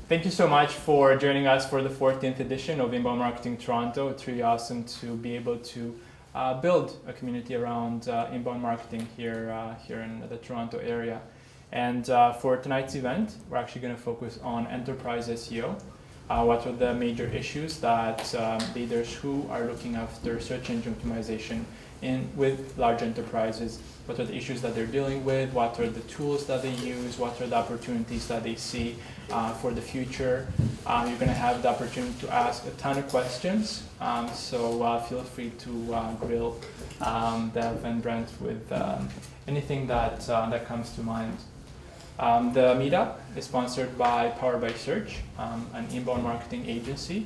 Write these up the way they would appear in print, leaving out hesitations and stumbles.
Thank you so much for joining us for the 14th edition of Inbound Marketing Toronto. It's really awesome to be able to build a community around inbound marketing here in the Toronto area. And for tonight's event, we're actually going to focus on enterprise SEO. What are the major issues that leaders who are looking after search engine optimization with large enterprises, what are the issues that they're dealing with, what are the tools that they use, what are the opportunities that they see for the future. You're going to have the opportunity to ask a ton of questions, so feel free to grill Dev and Brent with anything that comes to mind. The meetup is sponsored by Powered by Search, an inbound marketing agency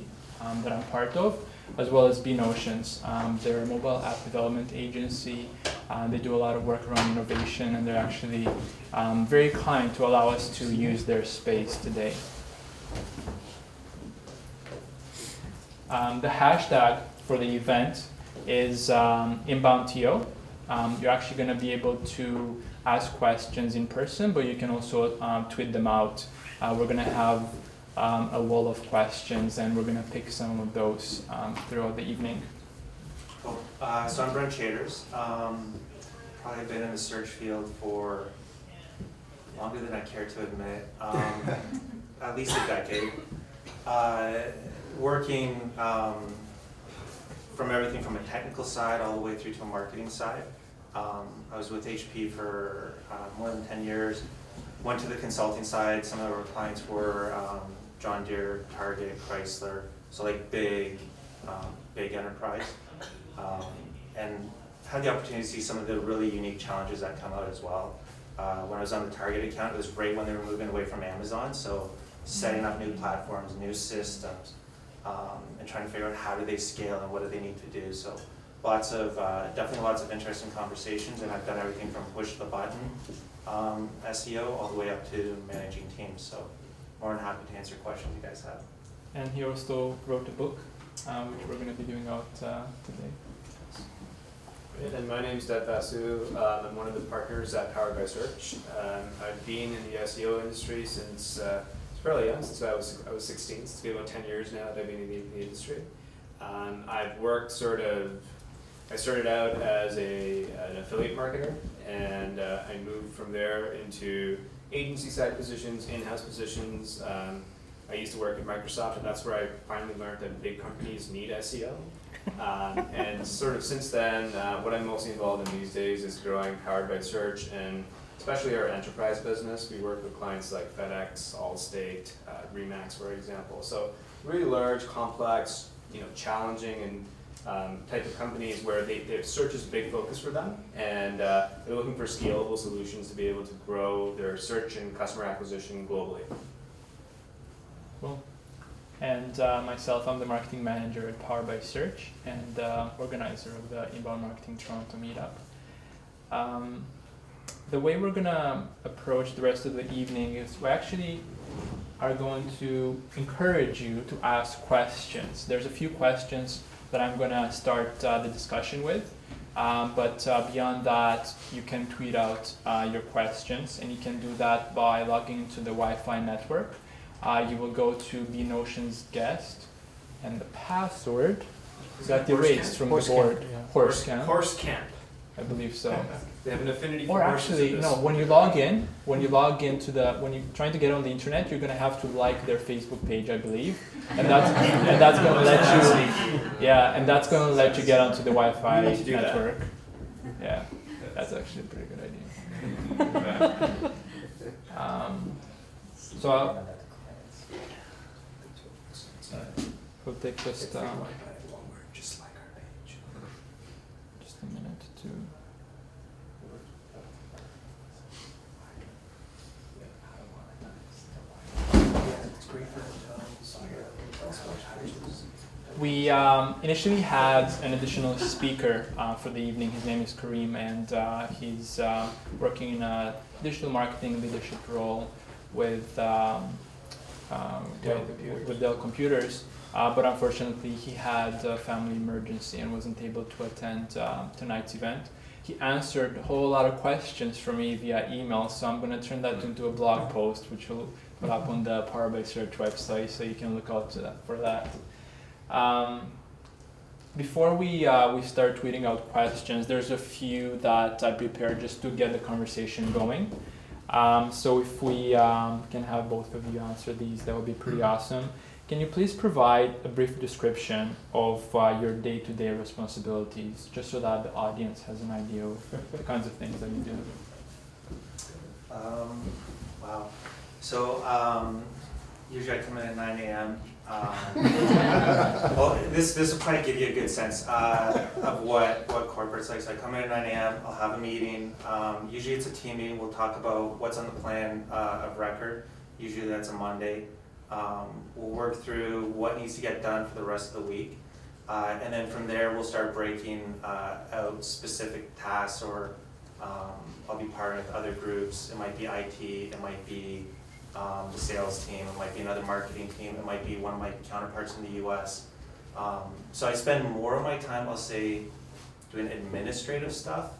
that I'm part of, as well as BNOTIONS. They're a mobile app development agency. They do a lot of work around innovation, and they're actually very kind to allow us to use their space today. The hashtag for the event is InboundTO. You're actually going to be able to ask questions in person, but you can also tweet them out. We're going to have a wall of questions, and we're going to pick some of those throughout the evening. Cool. So I'm Brent Chaters. Probably been in the search field for longer than I care to admit, at least a decade. Working from everything from a technical side all the way through to a marketing side. I was with HP for more than 10 years. Went to the consulting side. Some of our clients were John Deere, Target, Chrysler, so like big enterprise. And had the opportunity to see some of the really unique challenges that come out as well. When I was on the Target account, it was right when they were moving away from Amazon, so setting up new platforms, new systems, and trying to figure out how do they scale and what do they need to do. So definitely lots of interesting conversations, and I've done everything from push the button SEO all the way up to managing teams. So more than happy to answer questions you guys have. And he also wrote a book, which we're going to be doing out today. And my name's Basu. I'm one of the partners at Powered by Search. I've been in the SEO industry since it's fairly young, since I was 16. It's been about 10 years now that I've been in the industry. I've worked I started out as an affiliate marketer, and I moved from there into agency side positions, in-house positions. I used to work at Microsoft, and that's where I finally learned that big companies need SEO. And sort of since then, what I'm mostly involved in these days is growing Powered by Search, and especially our enterprise business. We work with clients like FedEx, Allstate, Remax, for example. So really large, complex, challenging and type of companies where their search is a big focus for them, and they're looking for scalable solutions to be able to grow their search and customer acquisition globally. Cool. And myself, I'm the marketing manager at Powered by Search and organizer of the Inbound Marketing Toronto meetup. The way we're going to approach the rest of the evening is we actually are going to encourage you to ask questions. There's a few questions that I'm going to start the discussion with, but beyond that, you can tweet out your questions, and you can do that by logging into the Wi-Fi network. You will go to BNOTIONS guest, and the password got erased from the board. Horse camp. I believe so. They have an affinity for Or horses. actually, no. When you're trying to get on the internet, you're gonna have to like their Facebook page, I believe, and that's gonna let you get onto the Wi-Fi network. Yeah, that's actually a pretty good idea. So we'll take just a minute to. We initially had an additional speaker for the evening. His name is Kareem, and he's working in a digital marketing leadership role with Dell Computers. But unfortunately, he had a family emergency and wasn't able to attend tonight's event. he answered a whole lot of questions for me via email. So I'm going to turn that into a blog post, which will put up on the Powered by Search website, so you can look out to that, for that. Before we start tweeting out questions, there's a few that I prepared just to get the conversation going. So if we can have both of you answer these, that would be pretty awesome. Can you please provide a brief description of your day-to-day responsibilities, just so that the audience has an idea of the kinds of things that you do? Wow. So usually I come in at 9 a.m. Well, this will probably give you a good sense of what corporate's like. So I come in at 9 a.m., I'll have a meeting. Usually it's a team meeting. We'll talk about what's on the plan of record. Usually that's a Monday. We'll work through what needs to get done for the rest of the week. And then from there, we'll start breaking out specific tasks, or I'll be partnering with other groups. It might be IT, it might be the sales team, it might be another marketing team, it might be one of my counterparts in the US. So I spend more of my time, I'll say, doing administrative stuff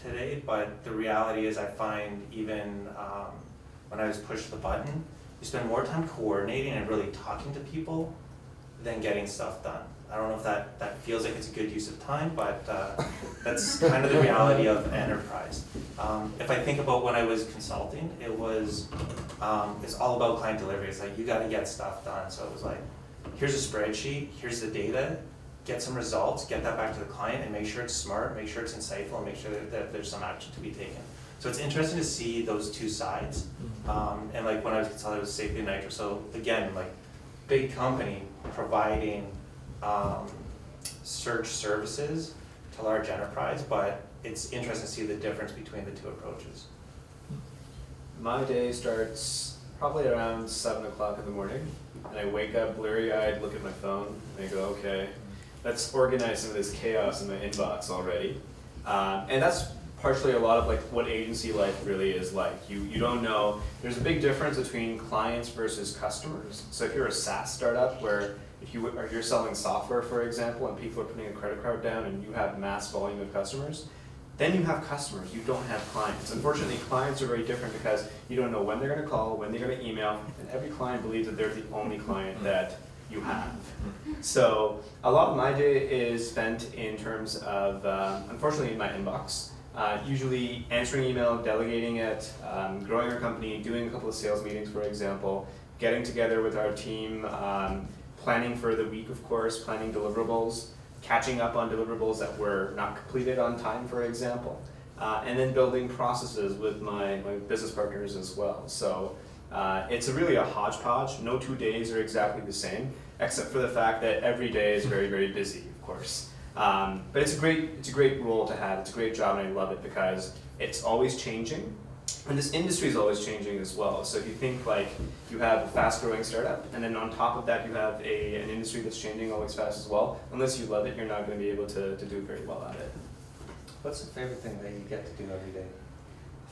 today, but the reality is I find even when I was pushed the button, you spend more time coordinating and really talking to people than getting stuff done. I don't know if that feels like it's a good use of time, but that's kind of the reality of enterprise. If I think about when I was consulting, it's all about client delivery. It's like, you got to get stuff done. So it was like, here's a spreadsheet, here's the data, get some results, get that back to the client, and make sure it's smart, make sure it's insightful, and make sure that there's some action to be taken. So it's interesting to see those two sides. And like when I was consulting, it was Safety and Nitro. So again, like big company providing search services to large enterprise, but it's interesting to see the difference between the two approaches. My day starts probably around 7 o'clock in the morning, and I wake up blurry-eyed, look at my phone, and I go, okay, let's organize some of this chaos in my inbox already. And that's partially a lot of like what agency life really is like. You don't know, there's a big difference between clients versus customers. So if you're a SaaS startup where if you're selling software, for example, and people are putting a credit card down and you have mass volume of customers, then you have customers, you don't have clients. Unfortunately, clients are very different because you don't know when they're going to call, when they're going to email, and every client believes that they're the only client that you have. So a lot of my day is spent in terms of, unfortunately, in my inbox. Usually answering email, delegating it, growing our company, doing a couple of sales meetings, for example, getting together with our team, planning for the week, of course, planning deliverables, catching up on deliverables that were not completed on time, for example, and then building processes with my business partners as well. So it's really a hodgepodge. No 2 days are exactly the same, except for the fact that every day is very, very busy, of course. But it's a great role to have. It's a great job, and I love it because it's always changing. And this industry is always changing as well. So if you think like you have a fast-growing startup, and then on top of that you have an industry that's changing always fast as well, unless you love it, you're not going to be able to do very well at it. What's the favorite thing that you get to do every day?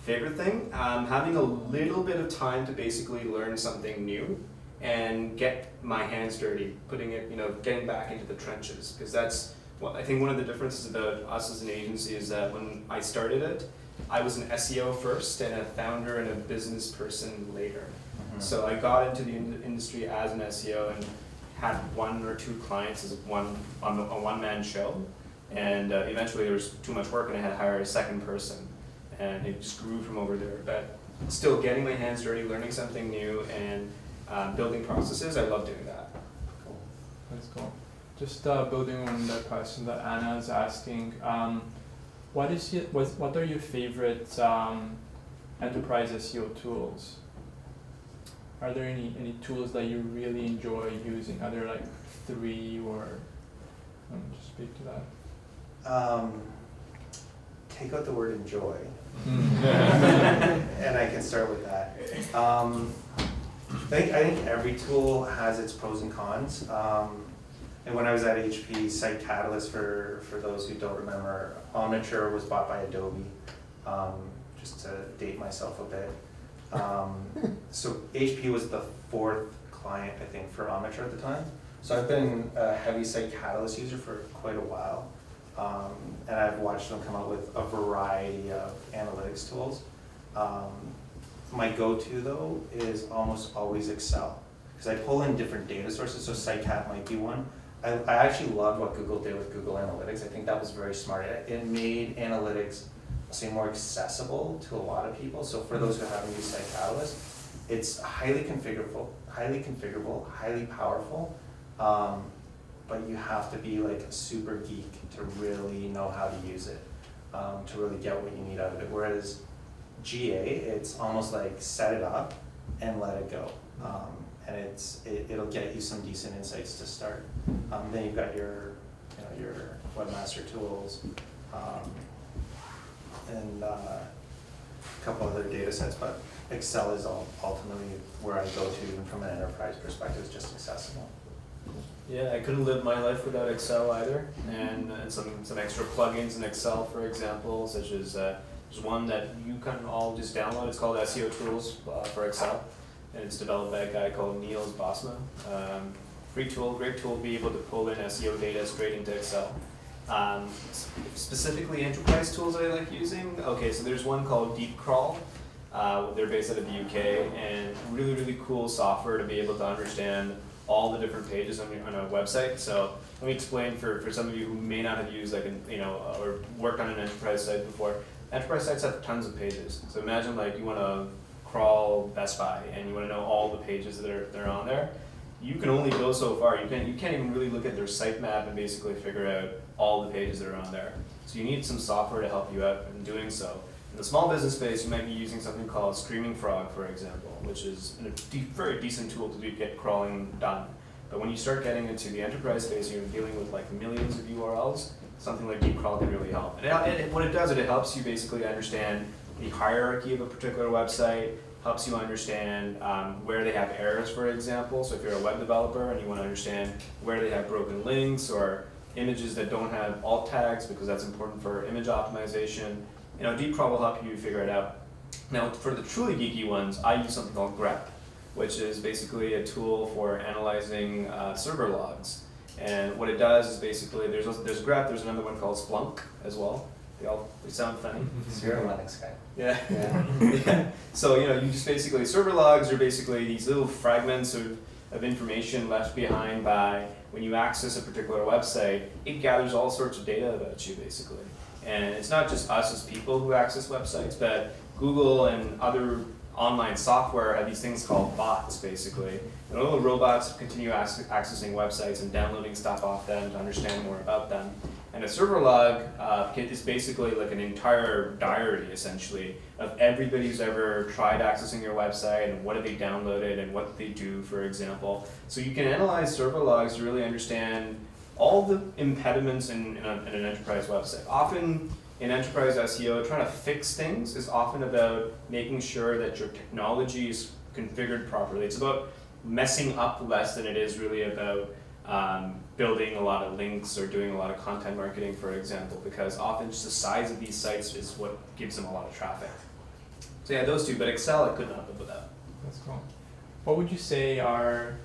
Favorite thing? Having a little bit of time to basically learn something new and get my hands dirty, putting it, getting back into the trenches. Because that's what I think one of the differences about us as an agency is that when I started it, I was an SEO first and a founder and a business person later. Mm-hmm. So I got into the industry as an SEO and had 1 or 2 clients as a one-man show. And eventually there was too much work and I had to hire a second person. And it just grew from over there. But still getting my hands dirty, learning something new, and building processes, I love doing that. Cool. That's cool. Just building on the question that Anna is asking, what are your favorite enterprise SEO tools? Are there any tools that you really enjoy using? Are there like 3 or just speak to that? Take out the word enjoy. And I can start with that. I think every tool has its pros and cons. And when I was at HP, Site Catalyst, for those who don't remember, Omniture was bought by Adobe, just to date myself a bit. So HP was the 4th client, I think, for Omniture at the time. So I've been a heavy Site Catalyst user for quite a while. And I've watched them come out with a variety of analytics tools. My go-to though is almost always Excel, because I pull in different data sources, so SiteCat might be one. I actually loved what Google did with Google Analytics. I think that was very smart. It made analytics, say, more accessible to a lot of people. So for those who haven't used Site Catalyst, it's highly configurable, highly powerful, but you have to be like a super geek to really know how to use it, to really get what you need out of it. Whereas GA, it's almost like set it up and let it go. And it'll get you some decent insights to start. Then you've got your webmaster tools, and a couple other data sets, but Excel is ultimately where I go to, even from an enterprise perspective. It's just accessible. Yeah, I couldn't live my life without Excel either, and some extra plugins in Excel, for example, such as there's one that you can all just download. It's called SEO Tools for Excel, and it's developed by a guy called Basu. Free tool, great tool to be able to pull in SEO data straight into Excel. Specifically enterprise tools I like using, okay, so there's one called DeepCrawl. They're based out of the UK, and really cool software to be able to understand all the different pages on a website. So let me explain for some of you who may not have used or worked on an enterprise site before. Enterprise sites have tons of pages. So imagine like you want to crawl Best Buy and you want to know all the pages that are on there. You can only go so far. You can't even really look at their sitemap and basically figure out all the pages that are on there. So you need some software to help you out in doing so. In the small business space, you might be using something called Screaming Frog, for example, which is a very decent tool to get crawling done. But when you start getting into the enterprise space, you're dealing with like millions of URLs. Something like DeepCrawl can really help. And what it does is it helps you basically understand the hierarchy of a particular website, helps you understand where they have errors, for example. So if you're a web developer and you want to understand where they have broken links or images that don't have alt tags, because that's important for image optimization, DeepCrawl will help you figure it out. Now, for the truly geeky ones, I use something called grep, which is basically a tool for analyzing server logs. And what it does is basically, there's grep, there's another one called Splunk as well. They sound funny. Zero Linux guy. Yeah. Yeah. So, you just basically, server logs are basically these little fragments of information left behind by when you access a particular website. It gathers all sorts of data about you, basically. And it's not just us as people who access websites, but Google and other online software have these things called bots, basically. And little robots continue accessing websites and downloading stuff off them to understand more about them. And a server log is basically like an entire diary, essentially, of everybody who's ever tried accessing your website and what have they downloaded and what they do, for example. So you can analyze server logs to really understand all the impediments in an enterprise website. Often in enterprise SEO, trying to fix things is often about making sure that your technology is configured properly. It's about messing up less than it is really about building a lot of links or doing a lot of content marketing, for example, because often just the size of these sites is what gives them a lot of traffic. So yeah, those two, but Excel I could not live without. That's cool. What would you say are,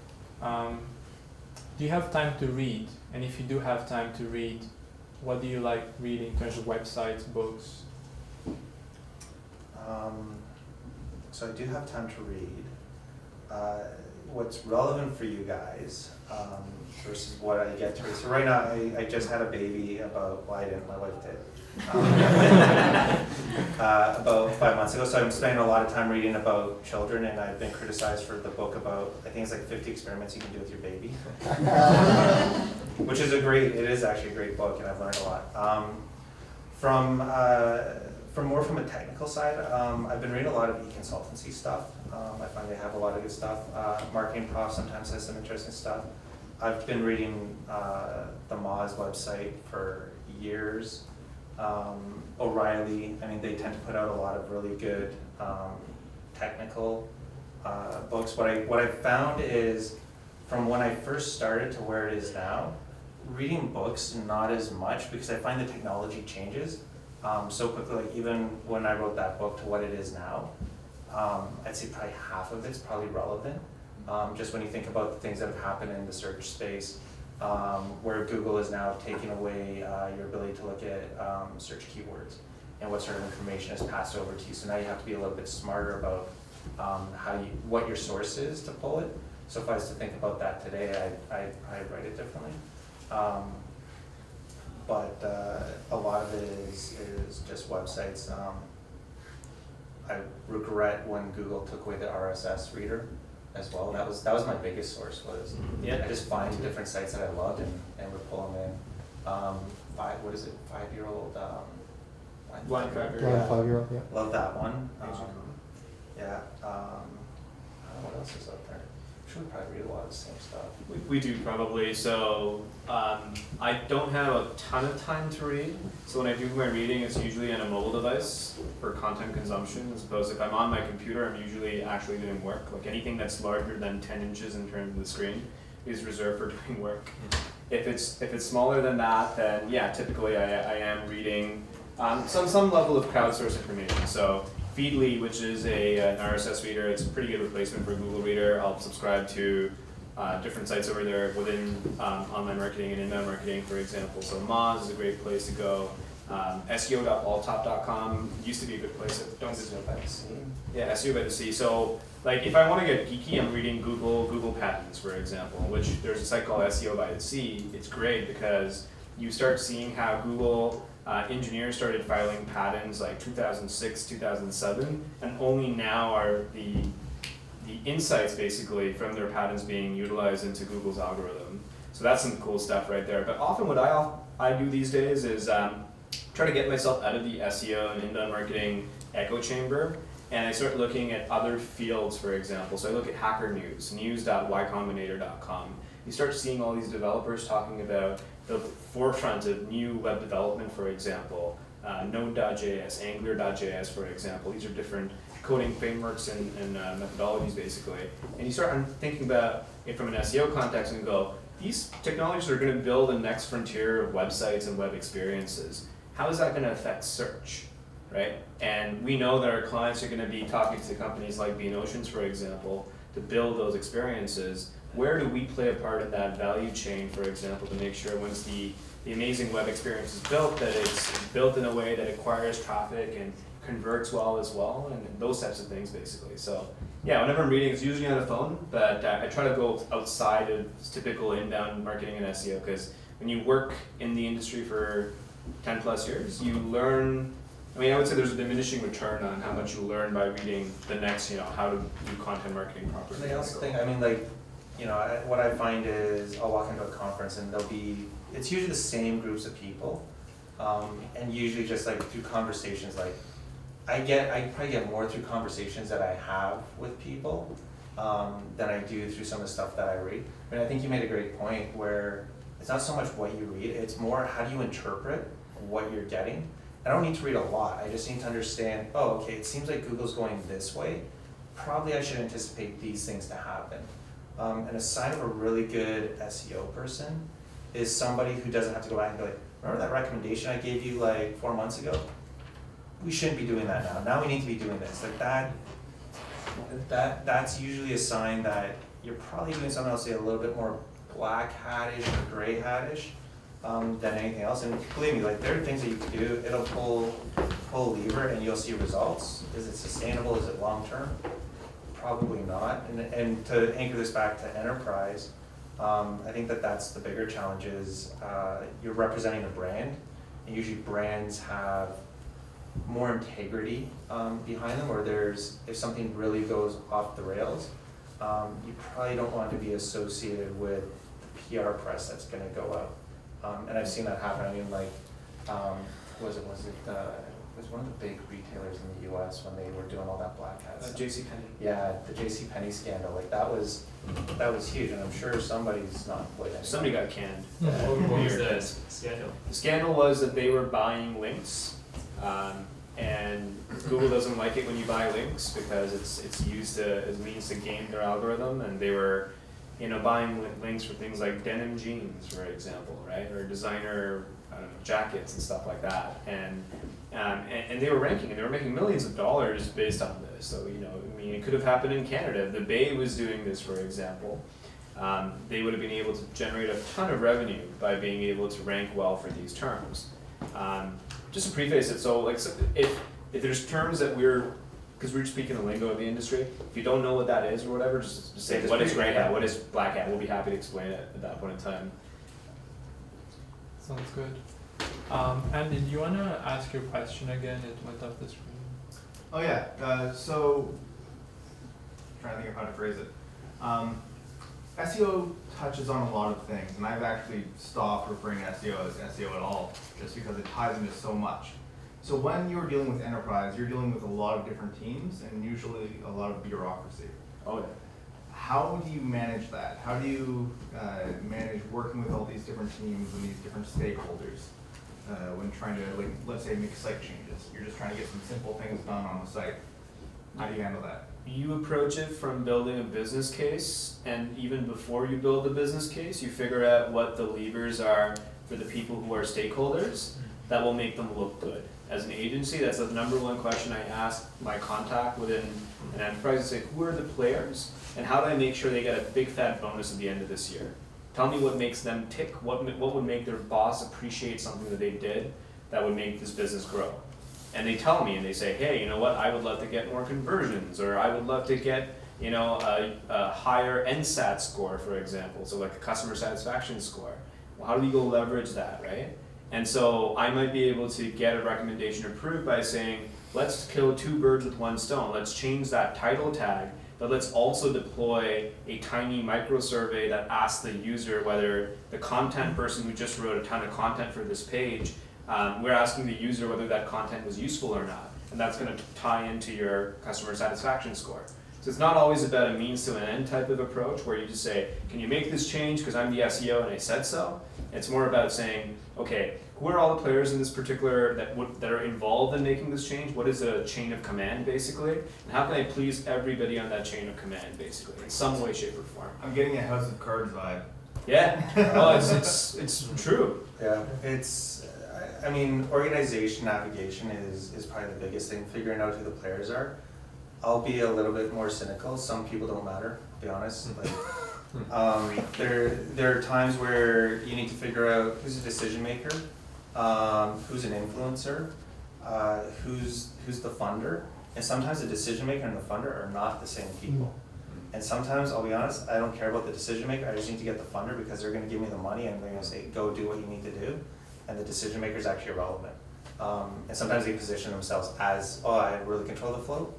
do you have time to read? And if you do have time to read, what do you like reading in terms of websites, books? So I do have time to read. What's relevant for you guys versus what I get to read. So right now, I just had a baby I didn't, my wife did. About 5 months ago, so I'm spending a lot of time reading about children, and I've been criticized for the book about, I think it's like 50 experiments you can do with your baby. Which is it is actually a great book, and I've learned a lot. From a technical side, I've been reading a lot of e-consultancy stuff. I find they have a lot of good stuff. Marketing Prof sometimes has some interesting stuff. I've been reading the Moz website for years. O'Reilly, they tend to put out a lot of really good technical books. What I found is, from when I first started to where it is now, reading books not as much, because I find the technology changes so quickly. Like even when I wrote that book to what it is now, I'd say probably half of it's probably relevant. Just when you think about the things that have happened in the search space, where Google is now taking away your ability to look at search keywords and what sort of information is passed over to you. So now you have to be a little bit smarter about what your source is to pull it. So if I was to think about that today, I'd write it differently. But a lot of it is just websites. I regret when Google took away the RSS reader as well. That was my biggest source. Was I just find different sites that I loved and would pull them in. 5-year-old Blind Fiverr. Yeah, 5-year-old, yeah. Love that one. Yeah. I don't know what else is out there. I'm sure we probably read a lot of the same stuff. We do probably. So I don't have a ton of time to read. So when I do my reading, it's usually on a mobile device for content consumption, as opposed to if I'm on my computer, I'm usually actually doing work. Like anything that's larger than 10 inches in terms of the screen is reserved for doing work. If it's smaller than that, then yeah, typically I am reading some level of crowdsourced information. So Feedly, which is an RSS reader, it's a pretty good replacement for Google Reader. I'll subscribe to different sites over there within online marketing and inbound marketing, for example. So Moz is a great place to go. SEO.alltop.com used to be a good place. SEO by the sea. Yeah, SEO by the sea. So like if I want to get geeky, I'm reading Google patents, for example, which there's a site called SEO by the sea. It's great because you start seeing how Google engineers started filing patents like 2006, 2007, and only now are the insights basically from their patents being utilized into Google's algorithm. So that's some cool stuff right there. But often what I do these days is try to get myself out of the SEO and inbound marketing echo chamber, and I start looking at other fields, for example. So I look at Hacker News, news.ycombinator.com. You start seeing all these developers talking about the forefront of new web development, for example, Node.js, Angular.js, for example. These are different coding frameworks and methodologies, basically. And you start thinking about it from an SEO context and go, these technologies are going to build the next frontier of websites and web experiences. How is that going to affect search, right? And we know that our clients are going to be talking to companies like BNOTIONS, for example, to build those experiences. Where do we play a part in that value chain, for example, to make sure once the amazing web experience is built, that it's built in a way that acquires traffic and converts well as well, and those types of things, basically. So yeah, whenever I'm reading, it's usually on the phone, but I try to go outside of typical inbound marketing and SEO, because when you work in the industry for 10 plus years, you learn, I mean, I would say there's a diminishing return on how much you learn by reading the next, how to do content marketing properly. The other thing, I mean, like, what I find is I'll walk into a conference and it's usually the same groups of people, and usually just like through conversations, like I probably get more through conversations that I have with people than I do through some of the stuff that I read. But I think you made a great point where it's not so much what you read, it's more how do you interpret what you're getting. I don't need to read a lot, I just need to understand, oh, okay, it seems like Google's going this way, probably I should anticipate these things to happen. And a sign of a really good SEO person is somebody who doesn't have to go back and be like, remember that recommendation I gave you like 4 months ago? We shouldn't be doing that now. Now we need to be doing this. Like that's usually a sign that you're probably doing something else a little bit more black hat-ish or gray hat-ish than anything else. And believe me, like there are things that you can do. It'll pull a lever and you'll see results. Is it sustainable? Is it long-term? Probably not. And to anchor this back to enterprise, I think that's the bigger challenge is you're representing a brand, and usually brands have more integrity behind them, or if something really goes off the rails, you probably don't want to be associated with the PR press that's going to go out. And I've seen that happen. I mean, like, was it one of the big retailers in the US when they were doing all that black hat stuff? JCPenney. Yeah, the JCPenney scandal. Like that was huge, and I'm sure somebody's not played it. Somebody got canned. What was the scandal? The scandal was that they were buying links, and Google doesn't like it when you buy links because it's used as means to game their algorithm, and they were buying links for things like denim jeans, for example, right, or designer jackets and stuff like that, and they were ranking, and they were making millions of dollars based on this. So it could have happened in Canada. The Bay was doing this, for example, they would have been able to generate a ton of revenue by being able to rank well for these terms. Just to preface it, so like if there's terms that because we're speaking the lingo of the industry, if you don't know what that is or whatever, just say what is gray hat, what is black hat. We'll be happy to explain it at that point in time. Sounds good. Andy, do you want to ask your question again? It went off the screen. Oh yeah, so trying to think of how to phrase it. SEO touches on a lot of things, and I've actually stopped referring to SEO as SEO at all, just because it ties into so much. So when you're dealing with enterprise, you're dealing with a lot of different teams and usually a lot of bureaucracy. Oh yeah. How do you manage that? How do you manage working with all these different teams and these different stakeholders when trying to, like, let's say, make site changes? You're just trying to get some simple things done on the site. How do you handle that? You approach it from building a business case, and even before you build the business case, you figure out what the levers are for the people who are stakeholders that will make them look good. As an agency, that's the number one question I ask my contact within an enterprise. I say, who are the players, and how do I make sure they get a big fat bonus at the end of this year? Tell me what makes them tick, what would make their boss appreciate something that they did that would make this business grow. And they tell me, and they say, hey, you know what, I would love to get more conversions, or I would love to get, you know, a higher NSAT score, for example, so like a customer satisfaction score. Well, how do we go leverage that, right? And so I might be able to get a recommendation approved by saying, let's kill two birds with one stone. Let's change that title tag, but let's also deploy a tiny micro survey that asks the user whether the content person who just wrote a ton of content for this page, we're asking the user whether that content was useful or not. And that's going to tie into your customer satisfaction score. So it's not always about a means to an end type of approach where you just say, can you make this change because I'm the SEO and I said so? It's more about saying, okay, who are all the players in this particular, that are involved in making this change? What is a chain of command, basically? And how can I please everybody on that chain of command, basically, in some way, shape, or form? I'm getting a House of Cards vibe. Yeah, well, it's true. Yeah, it's, I mean, organization navigation is probably the biggest thing, figuring out who the players are. I'll be a little bit more cynical. Some people don't matter, to be honest. Like, there are times where you need to figure out who's a decision maker, who's an influencer, who's the funder, and sometimes the decision maker and the funder are not the same people. And sometimes, I'll be honest, I don't care about the decision maker. I just need to get the funder because they're going to give me the money and they're going to say, go do what you need to do. And the decision maker is actually irrelevant. And sometimes they position themselves as, oh, I really control the flow,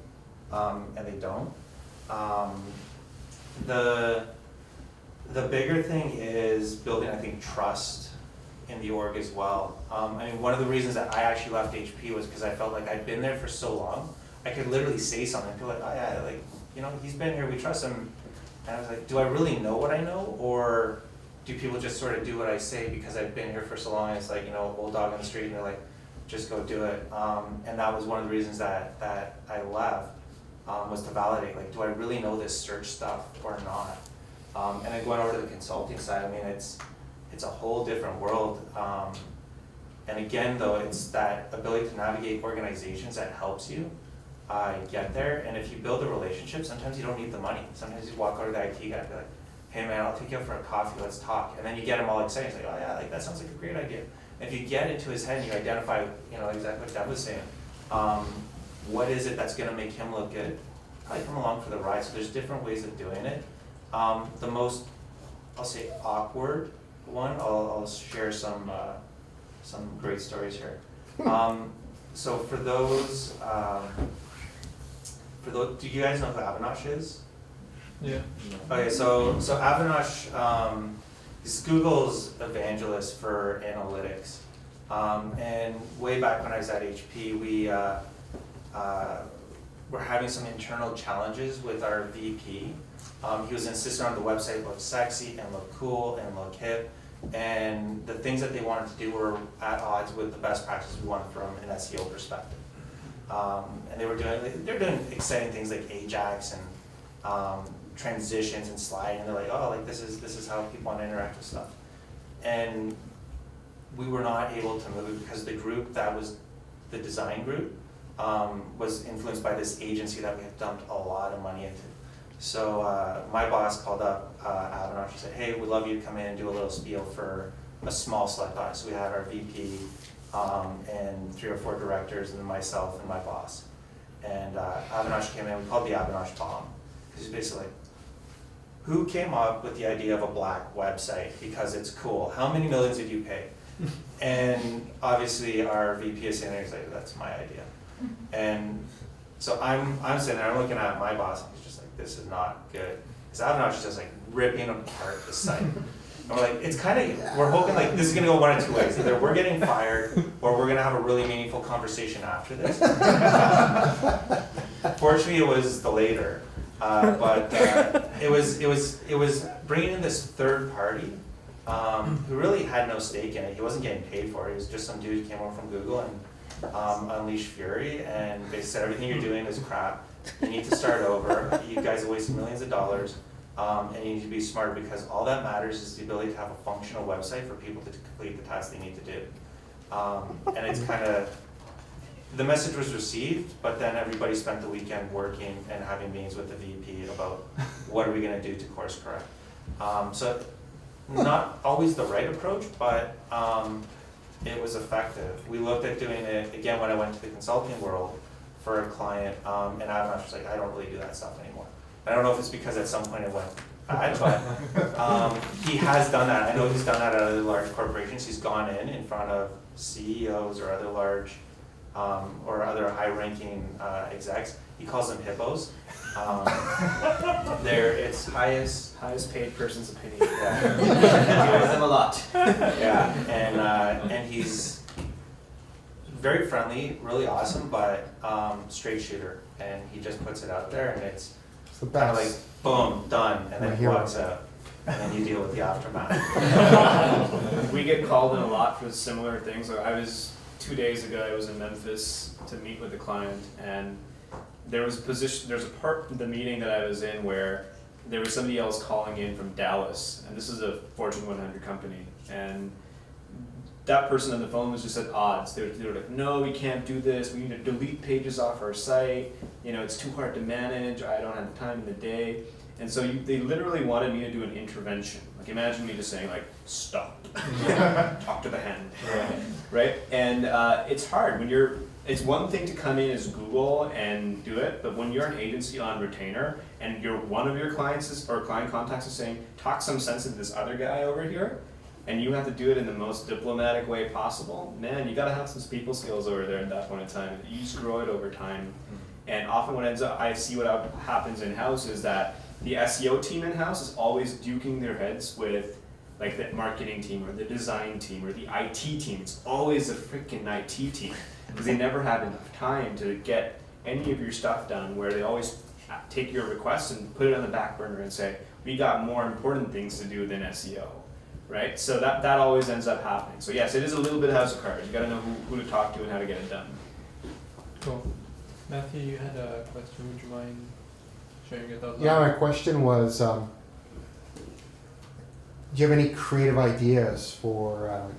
and they don't. The bigger thing is building, I think, trust in the org as well. I mean, one of the reasons that I actually left HP was because I felt like I'd been there for so long. I could literally say something and feel like, oh yeah, like, you know, he's been here, we trust him. And I was like, do I really know what I know? Or do people just sort of do what I say because I've been here for so long? It's like, you know, old dog on the street and they're like, just go do it. And that was one of the reasons that I left, was to validate, like, do I really know this search stuff or not? And then going over to the consulting side, I mean, it's a whole different world. And again, though, it's that ability to navigate organizations that helps you get there. And if you build a relationship, sometimes you don't need the money. Sometimes you walk over to the IT guy and be like, hey man, I'll take you out for a coffee, let's talk. And then you get him all excited. He's like, oh yeah, like that sounds like a great idea. If you get into his head and you identify, you know, exactly what Deb was saying, what is it that's gonna make him look good? Probably come along for the ride. So there's different ways of doing it. The most, I'll say, awkward one, I'll share some great stories here. So for those, do you guys know who Avinash is? Yeah. Okay, so Avinash is Google's evangelist for analytics. And way back when I was at HP, we were having some internal challenges with our VP. He was insisting on the website look sexy and look cool and look hip. And the things that they wanted to do were at odds with the best practices we wanted from an SEO perspective. And they're doing exciting things like Ajax and transitions and sliding. And they're like, oh, like this is how people want to interact with stuff. And we were not able to move because the group that was the design group was influenced by this agency that we had dumped a lot of money into. So my boss called up Avanash and said, hey, we'd love you to come in and do a little spiel for a small select audience. So we had our VP and 3 or 4 directors, and then myself and my boss. And Avanash came in, we called the Avanash bomb. Because he's basically like, who came up with the idea of a black website because it's cool? How many millions did you pay? And obviously our VP is sitting there, he's like, that's my idea. And so I'm sitting there, I'm looking at my boss, and he's just like, this is not good. Because Avanash is just like ripping apart the site. And we're like, it's kind of, we're hoping like this is gonna go one of 2 ways. Either we're getting fired or we're gonna have a really meaningful conversation after this. Fortunately, it was the later. But it was bringing in this third party who really had no stake in it. He wasn't getting paid for it. He was just some dude who came over from Google and unleashed fury, and they said everything you're doing is crap. You need to start over. You guys are wasting millions of dollars, and you need to be smarter, because all that matters is the ability to have a functional website for people to complete the tasks they need to do. And it's kind of, the message was received, but then everybody spent the weekend working and having meetings with the VP about what are we going to do to course correct. So not always the right approach, but it was effective. We looked at doing it, again, when I went to the consulting world for a client, and Avanash was like, I don't really do that stuff anymore. I don't know if it's because at some point it went bad, but he has done that. I know he's done that at other large corporations. He's gone in front of CEOs or other large or other high-ranking execs. He calls them hippos. It's Highest paid person's opinion. Yeah. Deal with them a lot. Yeah, and he's very friendly, really awesome, but straight shooter. And he just puts it out there, and it's the kind of best. like boom, done, and My then he hero. walks out, and then you deal with the aftermath. We get called in a lot for similar things. Like 2 days ago, I was in Memphis to meet with a client, and there's a part of the meeting that I was in where there was somebody else calling in from Dallas, and this is a Fortune 100 company, and that person on the phone was just at odds. They were like, no, we can't do this, we need to delete pages off our site, it's too hard to manage, I don't have the time in the day. And so they literally wanted me to do an intervention. Like, imagine me just saying, like, stop, talk to the hand, right? And it's hard when it's one thing to come in as Google and do it, but when you're an agency on retainer and one of your clients or client contacts is saying, talk some sense into this other guy over here, and you have to do it in the most diplomatic way possible, man, you gotta have some people skills over there at that point in time. You just grow it over time. And often what ends up, I see what happens in-house is that the SEO team in-house is always duking their heads with like the marketing team or the design team or the IT team. It's always the freaking IT team, because they never have enough time to get any of your stuff done, where they always take your requests and put it on the back burner and say, we got more important things to do than SEO, right? So that always ends up happening. So yes, it is a little bit house of cards. You gotta know who to talk to and how to get it done. Cool. Matthew, you had a question. Would you mind sharing it out loud? Yeah, my question was, do you have any creative ideas for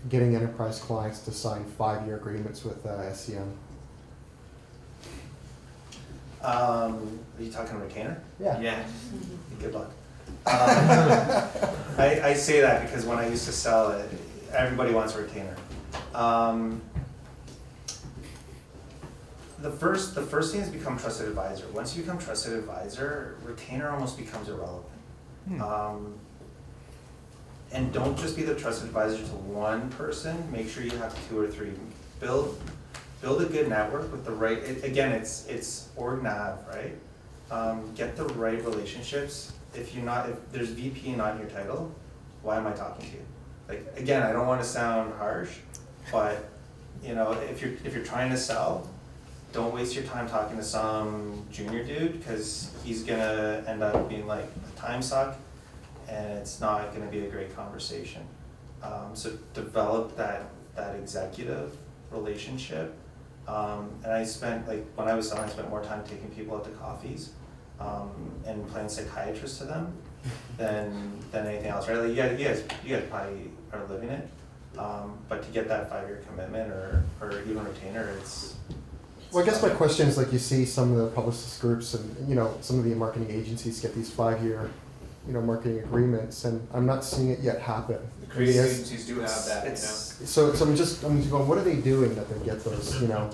getting enterprise clients to sign 5-year agreements with SEM? Are you talking retainer? Yeah. Good luck. I say that because when I used to sell it, everybody wants a retainer. The first thing is become trusted advisor. Once you become trusted advisor, retainer almost becomes irrelevant. And don't just be the trusted advisor to one person. Make sure you have 2 or 3. Build a good network with the right. Again, it's org nav, right? Get the right relationships. If there's VP not in your title, why am I talking to you? Like, again, I don't want to sound harsh, but if you're trying to sell, don't waste your time talking to some junior dude, because he's gonna end up being like a time suck, and it's not gonna be a great conversation. So develop that executive relationship. And I spent, when I was selling, I spent more time taking people out to coffees and playing psychiatrist to them than anything else, right? Like you guys probably are living it, but to get that 5-year commitment or even retainer, it's Well, I guess my question is, like, you see some of the publicist groups and, you know, some of the marketing agencies get these 5-year, you know, marketing agreements, and I'm not seeing it yet happen. The creative Yes. agencies do have that, you know. So I'm just going, what are they doing that they get those, you know,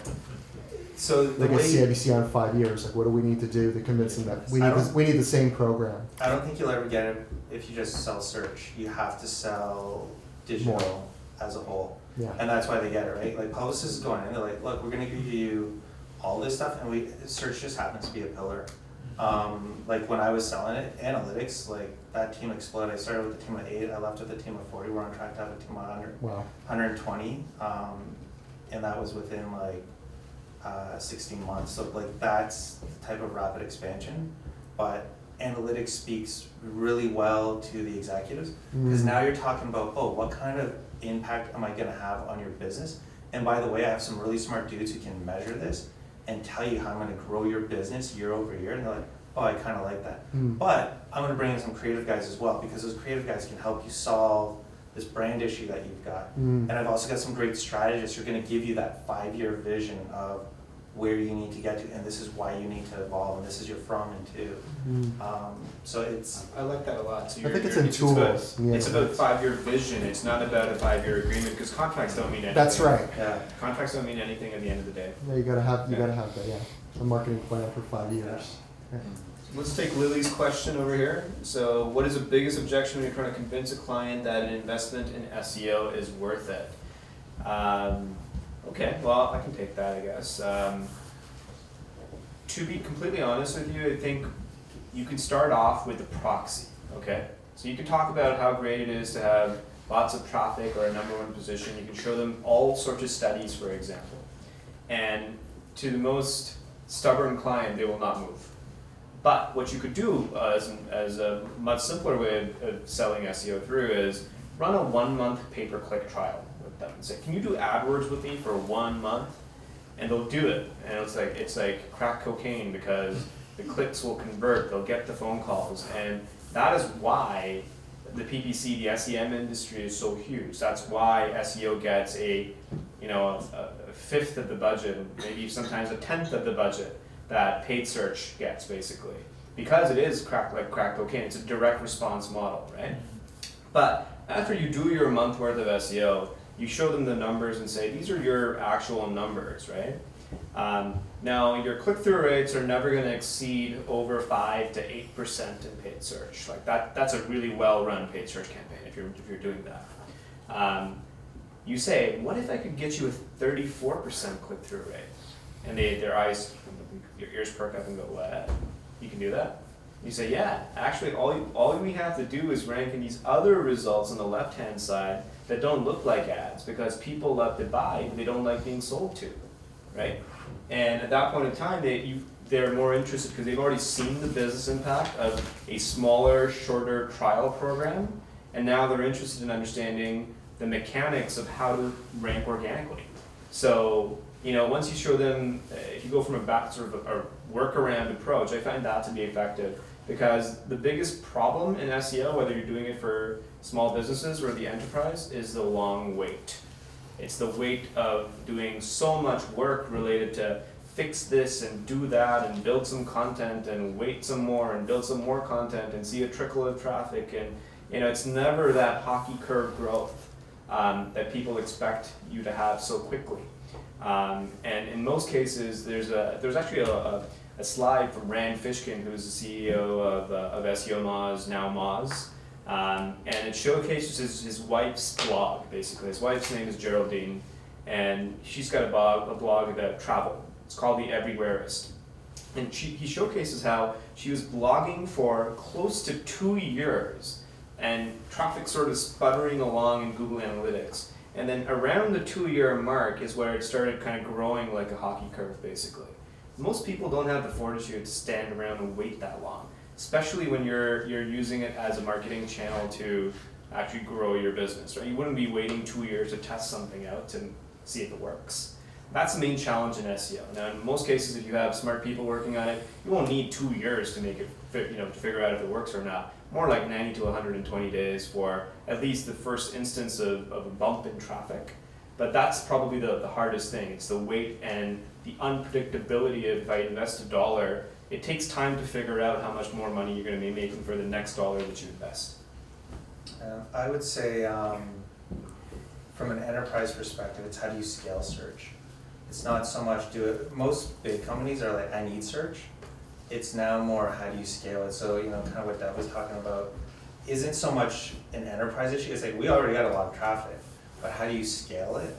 So the they get way CIBC on 5 years? Like, what do we need to do to convince them that we I need don't- we need the same program? I don't think you'll ever get it if you just sell search. You have to sell digital More. as a whole. Yeah. And that's why they get it, right? Like publicists going in, they're like, look, we're gonna give you all this stuff, and search just happens to be a pillar. Like when I was selling it, analytics, like that team exploded. I started with a team of 8, I left with a team of 40. We're on track to have a team of 100, Wow. 120, and that was within like 16 months. So like that's the type of rapid expansion, but analytics speaks really well to the executives, because now you're talking about, oh, what kind of impact am I gonna have on your business? And by the way, I have some really smart dudes who can measure this and tell you how I'm gonna grow your business year over year. And they're like, oh, I kinda like that. But I'm gonna bring in some creative guys as well, because those creative guys can help you solve this brand issue that you've got. And I've also got some great strategists who are gonna give you that 5-year vision of where you need to get to, and this is why you need to evolve, and this is your from and to. So it's, I like that a lot. So I you're, think it's you're- in tools. It's about 5-year vision. It's not about a 5-year agreement, because contracts don't mean anything. That's right. yeah. Contracts don't mean anything at the end of the day. Yeah, you gotta have Yeah. that. Yeah, a marketing plan for 5 years. Yeah. Let's take Lily's question over here. So, what is the biggest objection when you're trying to convince a client that an investment in SEO is worth it? Okay, well, I can take that, I guess. To be completely honest with you, I think you can start off with a proxy, okay? So you can talk about how great it is to have lots of traffic or a #1 position. You can show them all sorts of studies, for example. And to the most stubborn client, they will not move. But what you could do as a much simpler way of selling SEO through is run a 1-month pay-per-click trial with them and say, can you do AdWords with me for 1 month? And they'll do it. And it's like crack cocaine, because the clicks will convert, they'll get the phone calls. And that is why the PPC, the SEM industry is so huge. That's why SEO gets a 1/5 of the budget, maybe sometimes a 1/10 of the budget that paid search gets, basically, because it is crack cocaine. It's a direct response model, right? But after you do your month worth of SEO, you show them the numbers and say, these are your actual numbers, right? Now, your click-through rates are never going to exceed over 5 to 8% in paid search. Like that's a really well-run paid search campaign if you're doing that. You say, what if I could get you a 34% click-through rate? And their eyes, your ears perk up and go, what? You can do that? You say, yeah, actually all we have to do is rank in these other results on the left-hand side that don't look like ads, because people love to buy, they don't like being sold to, right? And at that point in time, they're more interested because they've already seen the business impact of a smaller, shorter trial program, and now they're interested in understanding the mechanics of how to rank organically. So, once you show them, if you go from a workaround approach, I find that to be effective, because the biggest problem in SEO, whether you're doing it for small businesses or the enterprise, is the long wait. It's the wait of doing so much work related to fix this and do that and build some content and wait some more and build some more content and see a trickle of traffic, and it's never that hockey curve growth that people expect you to have so quickly. And in most cases, there's actually a slide from Rand Fishkin, who's the CEO of SEO Moz, now Moz, and it showcases his wife's blog, basically. His wife's name is Geraldine, and she's got a blog about travel. It's called The Everywhereist. And he showcases how she was blogging for close to 2 years, and traffic sort of sputtering along in Google Analytics. And then around the 2-year mark is where it started kind of growing like a hockey curve, basically. Most people don't have the fortitude to stand around and wait that long, especially when you're using it as a marketing channel to actually grow your business, right? You wouldn't be waiting 2 years to test something out to see if it works. That's the main challenge in SEO. Now, in most cases, if you have smart people working on it, you won't need 2 years to make it, to figure out if it works or not. More like 90 to 120 days for at least the first instance of a bump in traffic. But that's probably the hardest thing. It's the wait and the unpredictability of if I invest $1, it takes time to figure out how much more money you're going to be making for the next dollar that you invest. I would say from an enterprise perspective, it's how do you scale search? It's not so much most big companies are like, I need search. It's now more how do you scale it? So, kind of what Deb was talking about isn't so much an enterprise issue. It's like, we already got a lot of traffic, but how do you scale it?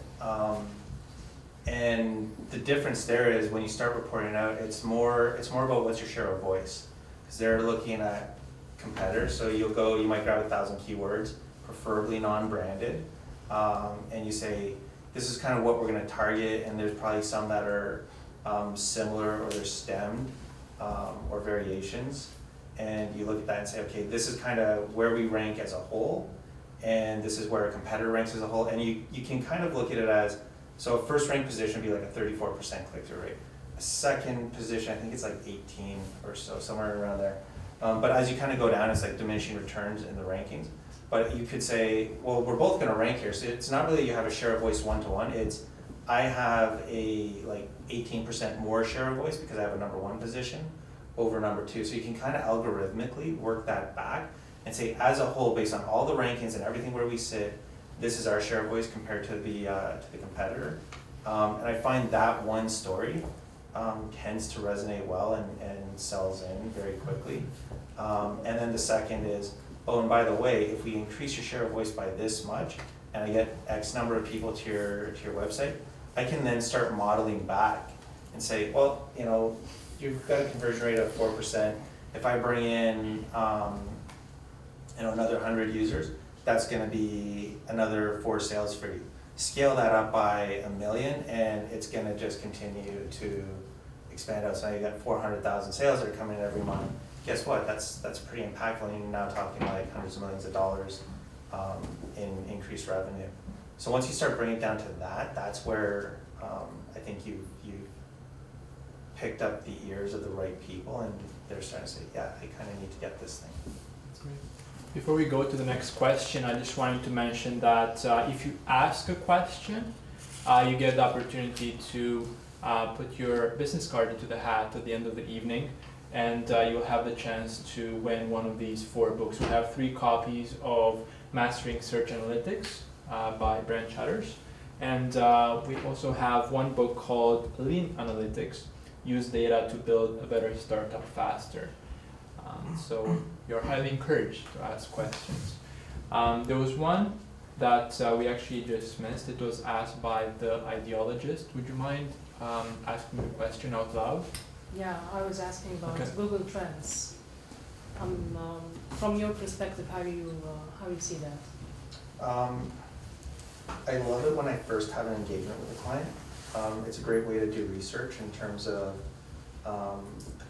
And the difference there is when you start reporting out, it's more about what's your share of voice. Because they're looking at competitors, so you might grab 1,000 keywords, preferably non-branded, and you say, this is kind of what we're gonna target, and there's probably some that are similar or they're stemmed or variations. And you look at that and say, okay, this is kind of where we rank as a whole, and this is where a competitor ranks as a whole, and you can kind of look at it as, so a first ranked position would be like a 34% click-through rate. A second position, I think it's like 18 or so, somewhere around there. But as you kind of go down, it's like diminishing returns in the rankings. But you could say, well, we're both gonna rank here, so it's not really you have a share of voice one-to-one, it's I have a like 18% more share of voice because I have a number 1 position over number 2. So you can kind of algorithmically work that back and say, as a whole, based on all the rankings and everything where we sit, this is our share of voice compared to the competitor. And I find that one story tends to resonate well and sells in very quickly. And then the second is, oh, and by the way, if we increase your share of voice by this much, and I get X number of people to your website, I can then start modeling back and say, well, you've got a conversion rate of 4%. If I bring in another 100 users, that's going to be another 4 sales for you. Scale that up by 1 million, and it's going to just continue to expand out. So now you got 400,000 sales that are coming in every month. Guess what? That's pretty impactful. And you're now talking like hundreds of millions of dollars in increased revenue. So once you start bringing it down to that, that's where I think you picked up the ears of the right people, and they're starting to say, yeah, I kind of need to get this thing. That's great. Before we go to the next question, I just wanted to mention that if you ask a question, you get the opportunity to put your business card into the hat at the end of the evening, and you'll have the chance to win one of these 4 books. We have 3 copies of Mastering Search Analytics by Brent Chaters, and we also have one book called Lean Analytics, Use Data to Build a Better Startup Faster. So you're highly encouraged to ask questions. There was one that we actually just missed. It was asked by the ideologist. Would you mind asking the question out loud? Yeah, I was asking about Google Trends. From your perspective, how do you see that? I love it when I first have an engagement with a client. It's a great way to do research in terms of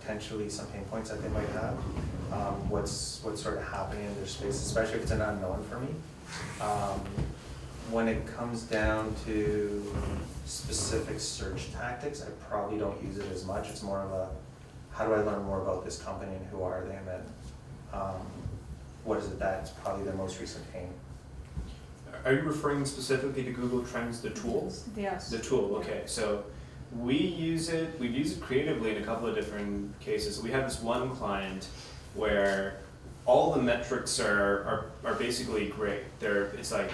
potentially some pain points that they might have, what's sort of happening in their space, especially if it's an unknown for me. When it comes down to specific search tactics, I probably don't use it as much. It's more of a, how do I learn more about this company and who are they, and then what is it that's probably their most recent pain. Are you referring specifically to Google Trends, the tool? Yes. The tool, okay. So we've used it creatively in a couple of different cases. We have this one client where all the metrics are basically great. It's like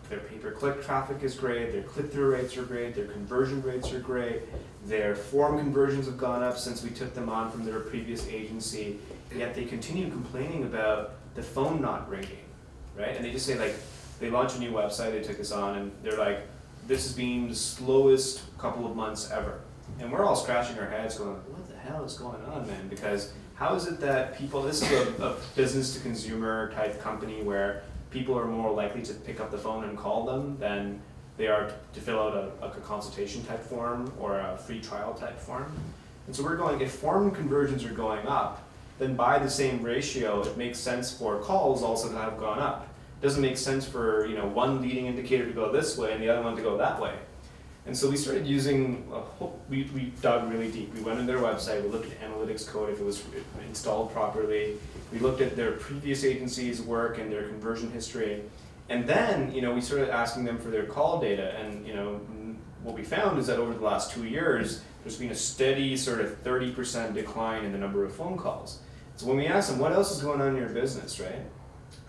their pay-per-click traffic is great, their click-through rates are great, their conversion rates are great, their form conversions have gone up since we took them on from their previous agency, yet they continue complaining about the phone not ringing, right? And they just say, like, they launch a new website, they took us on, and they're like, this has been the slowest couple of months ever. And we're all scratching our heads going, what the hell is going on, man? Because how is it that people, this is a business to consumer type company where people are more likely to pick up the phone and call them than they are to fill out a consultation type form or a free trial type form. And so we're going, if form conversions are going up, then by the same ratio, it makes sense for calls also to have gone up. It doesn't make sense for one leading indicator to go this way and the other one to go that way. And so we started using, we dug really deep. We went on their website, we looked at analytics code if it was installed properly. We looked at their previous agency's work and their conversion history. And then, we started asking them for their call data. And, what we found is that over the last 2 years, there's been a steady sort of 30% decline in the number of phone calls. So when we asked them, what else is going on in your business, right?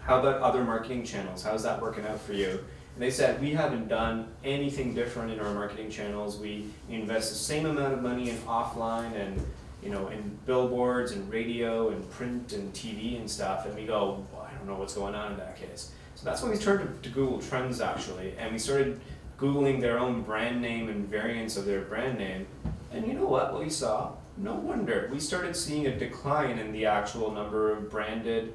How about other marketing channels? How's that working out for you? And they said, we haven't done anything different in our marketing channels. We invest the same amount of money in offline and, you know, in billboards and radio and print and TV and stuff. And we go, well, I don't know what's going on in that case. So that's when we turned to Google Trends actually. And we started Googling their own brand name and variants of their brand name. And you know what we saw? No wonder. We started seeing a decline in the actual number of branded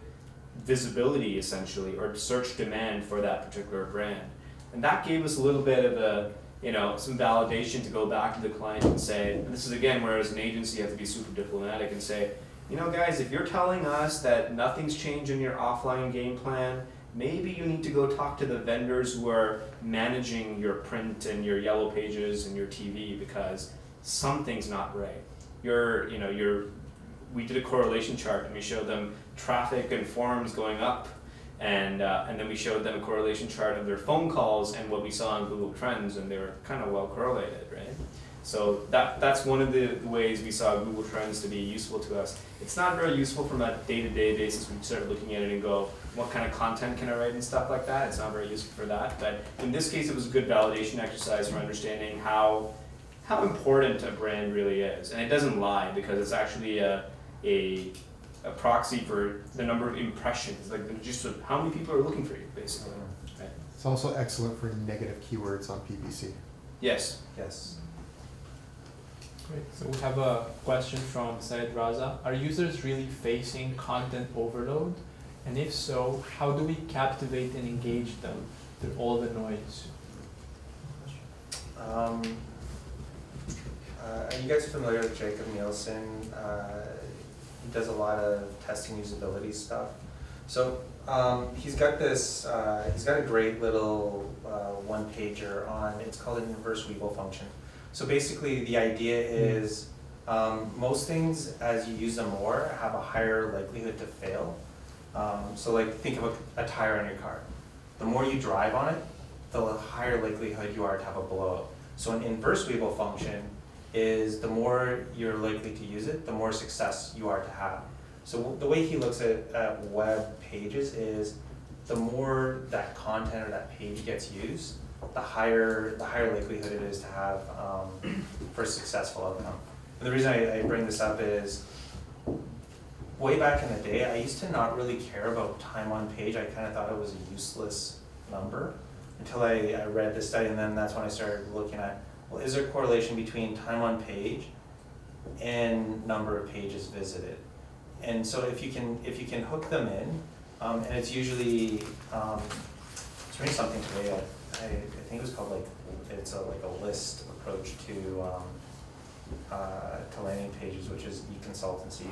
visibility essentially, or search demand for that particular brand. And that gave us a little bit of a, you know, some validation to go back to the client and say, and this is again where as an agency you have to be super diplomatic and say, you know guys, if you're telling us that nothing's changed in your offline game plan, maybe you need to go talk to the vendors who are managing your print and your yellow pages and your TV, because something's not right. We did a correlation chart and we showed them traffic and forums going up, and then we showed them a correlation chart of their phone calls and what we saw on Google Trends, and they were kind of well correlated, right? So that's one of the ways we saw Google Trends to be useful to us. It's not very useful from a day-to-day basis. We started looking at it and go, what kind of content can I write and stuff like that? It's not very useful for that, but in this case it was a good validation exercise for understanding how important a brand really is. And it doesn't lie, because it's actually a proxy for the number of impressions, like just how many people are looking for you, basically. Right? It's also excellent for negative keywords on PPC. Yes. Yes. Great. So we have a question from Syed Raza. Are users really facing content overload? And if so, how do we captivate and engage them through all the noise? Are you guys familiar with Jacob Nielsen? He does a lot of testing usability stuff. So he's got this, he's got a great little one pager on, it's called an inverse Weibull function. So basically the idea is most things, as you use them more, have a higher likelihood to fail. So like think of a tire on your car. The more you drive on it, the higher likelihood you are to have a blowout. So an inverse Weibull function is the more you're likely to use it, the more success you are to have. So the way he looks at web pages is the more that content or that page gets used, the higher likelihood it is to have for a successful outcome. And the reason I bring this up is way back in the day, I used to not really care about time on page. I kind of thought it was a useless number until I read this study, and then that's when I started looking at, well, is there a correlation between time on page and number of pages visited? And so if you can hook them in, and it's usually it's reading something today. I think it was called like a list approach to landing pages, which is e-consultancy,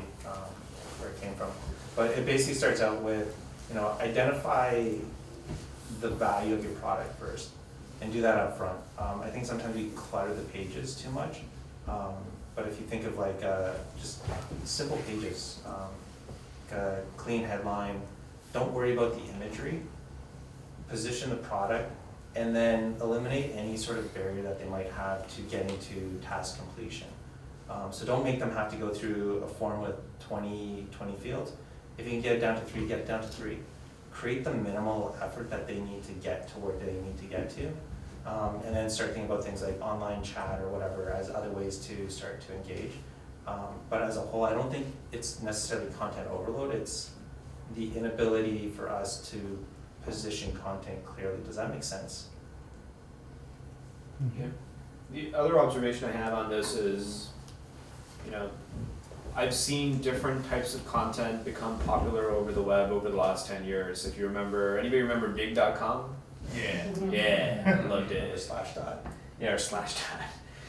where it came from. But it basically starts out with, identify the value of your product first, and do that up front. I think sometimes we clutter the pages too much, but if you think of like just simple pages, like a clean headline, don't worry about the imagery, position the product, and then eliminate any sort of barrier that they might have to getting to task completion. So don't make them have to go through a form with 20 fields. If you can get it down to 3, get it down to 3. Create the minimal effort that they need to get to where they need to get to. And then start thinking about things like online chat or whatever as other ways to start to engage. But as a whole, I don't think it's necessarily content overload. It's the inability for us to position content clearly. Does that make sense? Yeah. The other observation I have on this is, I've seen different types of content become popular over the web over the last 10 years. If you remember, anybody remember big.com? Yeah. Yeah, I loved it. Or /dot. Yeah, or /dot.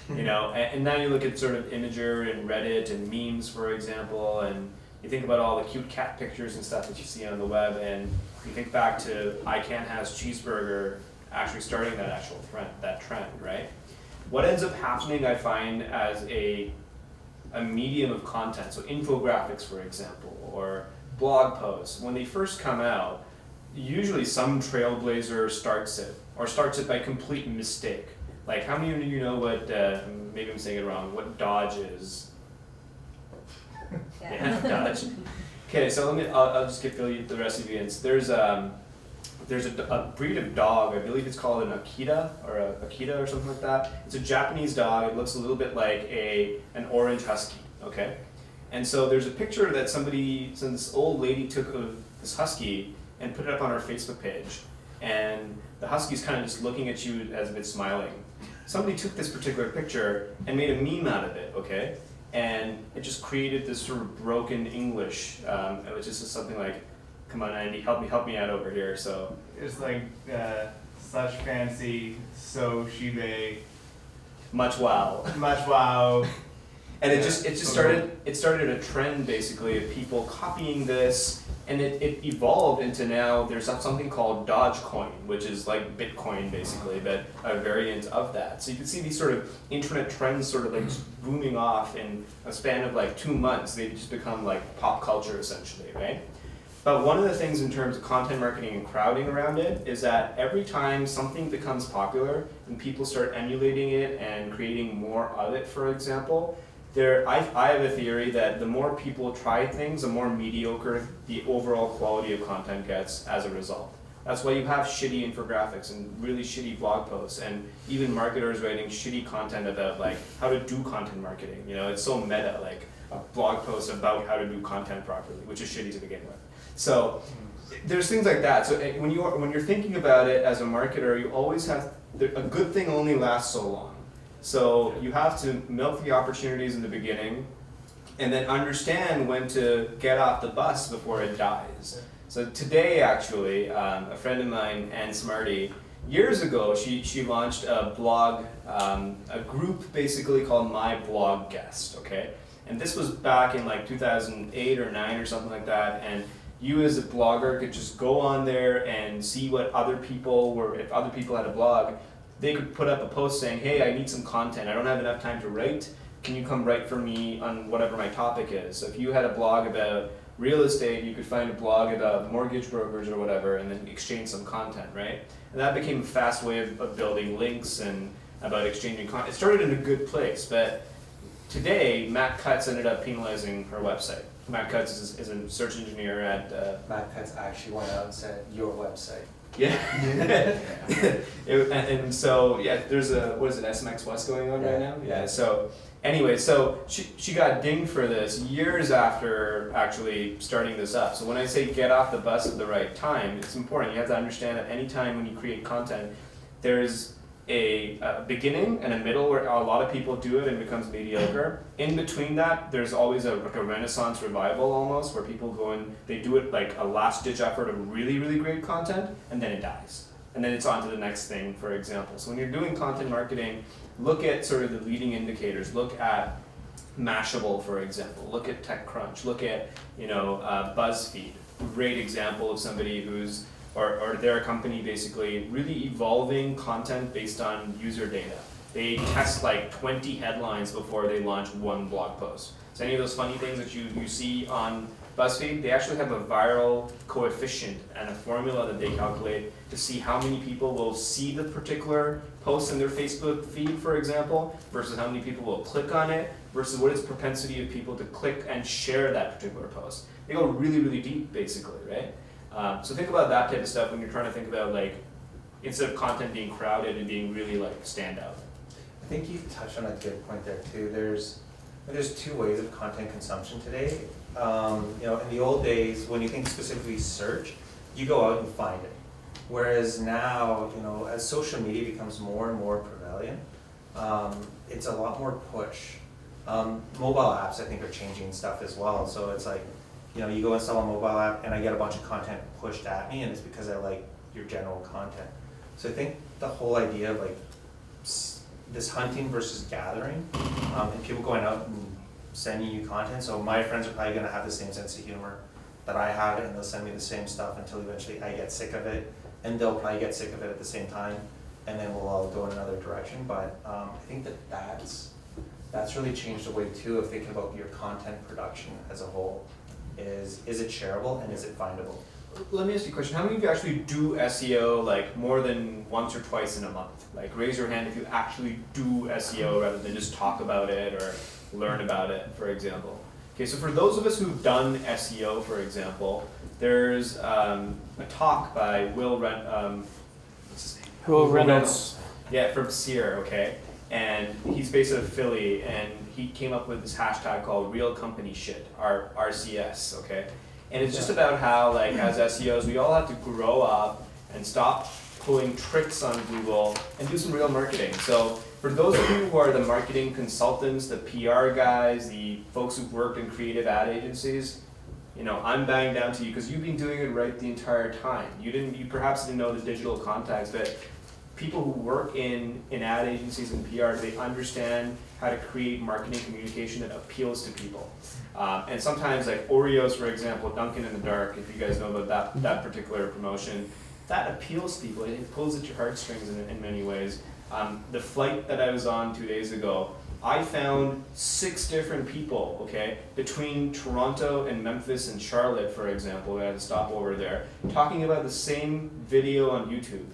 And now you look at sort of Imager and Reddit and memes, for example, and you think about all the cute cat pictures and stuff that you see on the web, and you think back to I Can't Has Cheeseburger actually starting that trend, right? What ends up happening, I find, as a medium of content, so infographics, for example, or blog posts, when they first come out, usually some trailblazer starts it by complete mistake. Like, how many of you know what, maybe I'm saying it wrong, what Dodge is? Yeah, Dodge. Okay, so I'll just fill you the rest of you in. So there's a breed of dog, I believe it's called an Akita or something like that. It's a Japanese dog. It looks a little bit like an orange husky, okay? And so there's a picture that this old lady took of this husky and put it up on her Facebook page. And the husky's kind of just looking at you as if it's smiling. Somebody took this particular picture and made a meme out of it, okay? And it just created this sort of broken English, which is just something like, come on, Andy, help me out over here. So It's like such fancy, so shibe, much wow. much wow. And it started a trend basically of people copying this, and it evolved into now there's something called Dogecoin, which is like Bitcoin basically, but a variant of that. So you can see these sort of internet trends sort of like just booming off in a span of like 2 months. They've just become like pop culture essentially, right? But one of the things in terms of content marketing and crowding around it is that every time something becomes popular and people start emulating it and creating more of it, for example, I have a theory that the more people try things, the more mediocre the overall quality of content gets as a result. That's why you have shitty infographics and really shitty blog posts, and even marketers writing shitty content about like how to do content marketing. You know, it's so meta, like a blog post about how to do content properly, which is shitty to begin with. So there's things like that. So when you're thinking about it as a marketer, you always have a good thing only lasts so long. So you have to milk the opportunities in the beginning, and then understand when to get off the bus before it dies. So today, actually, a friend of mine, Ann Smarty, years ago, she launched a blog, a group basically called My Blog Guest. Okay, and this was back in like 2008 or 9 or something like that, and you as a blogger could just go on there and see what other people were, if other people had a blog, they could put up a post saying, hey, I need some content, I don't have enough time to write, can you come write for me on whatever my topic is? So if you had a blog about real estate, you could find a blog about mortgage brokers or whatever, and then exchange some content, right? And that became a fast way of building links and about exchanging content. It started in a good place, but today, Matt Cutts ended up penalizing her website. Matt Cutts is a search engineer at... Matt Cutts actually went out and said, your website. Yeah. and so, yeah, there's a, what is it, SMX West going on right now? Yeah, so anyway, so she got dinged for this years after actually starting this up. So when I say get off the bus at the right time, it's important. You have to understand that any time when you create content, there's a beginning and a middle where a lot of people do it and it becomes mediocre. In between that, there's always like a renaissance revival almost, where people go and they do it like a last ditch effort of really, really great content, and then it dies. And then it's on to the next thing, for example. So when you're doing content marketing, look at sort of the leading indicators. Look at Mashable, for example. Look at TechCrunch. Look at, BuzzFeed. Great example of somebody who's or their company basically really evolving content based on user data. They test like 20 headlines before they launch one blog post. So any of those funny things that you see on BuzzFeed, they actually have a viral coefficient and a formula that they calculate to see how many people will see the particular post in their Facebook feed, for example, versus how many people will click on it, versus what is propensity of people to click and share that particular post. They go really, really deep, basically, right? So think about that type of stuff when you're trying to think about, like, instead of content being crowded and being really like standout. I think you touched on a good point there too. There's two ways of content consumption today. In the old days, when you think specifically search, you go out and find it. Whereas now, as social media becomes more and more prevalent, it's a lot more push. Mobile apps, I think, are changing stuff as well. So it's like, you go install a mobile app and I get a bunch of content pushed at me, and it's because I like your general content. So I think the whole idea of like this hunting versus gathering, and people going out and sending you content. So my friends are probably going to have the same sense of humor that I have, and they'll send me the same stuff until eventually I get sick of it, and they'll probably get sick of it at the same time, and then we'll all go in another direction. But I think that's really changed the way too of thinking about your content production as a whole. Is it shareable and is it findable? Let me ask you a question. How many of you actually do SEO like more than once or twice in a month? Like raise your hand if you actually do SEO rather than just talk about it or learn about it, for example. Okay, so for those of us who've done SEO, for example, there's a talk by Will Reynolds. Yeah, from Sear, okay? And he's based out of Philly, and he came up with this hashtag called Real Company Shit, RCS, okay? And it's just about how, like, as SEOs, we all have to grow up and stop pulling tricks on Google and do some real marketing. So for those of you who are the marketing consultants, the PR guys, the folks who've worked in creative ad agencies, you know, I'm banging down to you because you've been doing it right the entire time. You perhaps didn't know the digital context, but people who work in ad agencies and PR, they understand how to create marketing communication that appeals to people. And sometimes, like Oreos, for example, Dunkin' in the Dark, if you guys know about that particular promotion, that appeals to people. It pulls at your heartstrings in many ways. The flight that I was on 2 days ago, I found 6 different people, okay, between Toronto and Memphis and Charlotte, for example, I had to stop over there, talking about the same video on YouTube.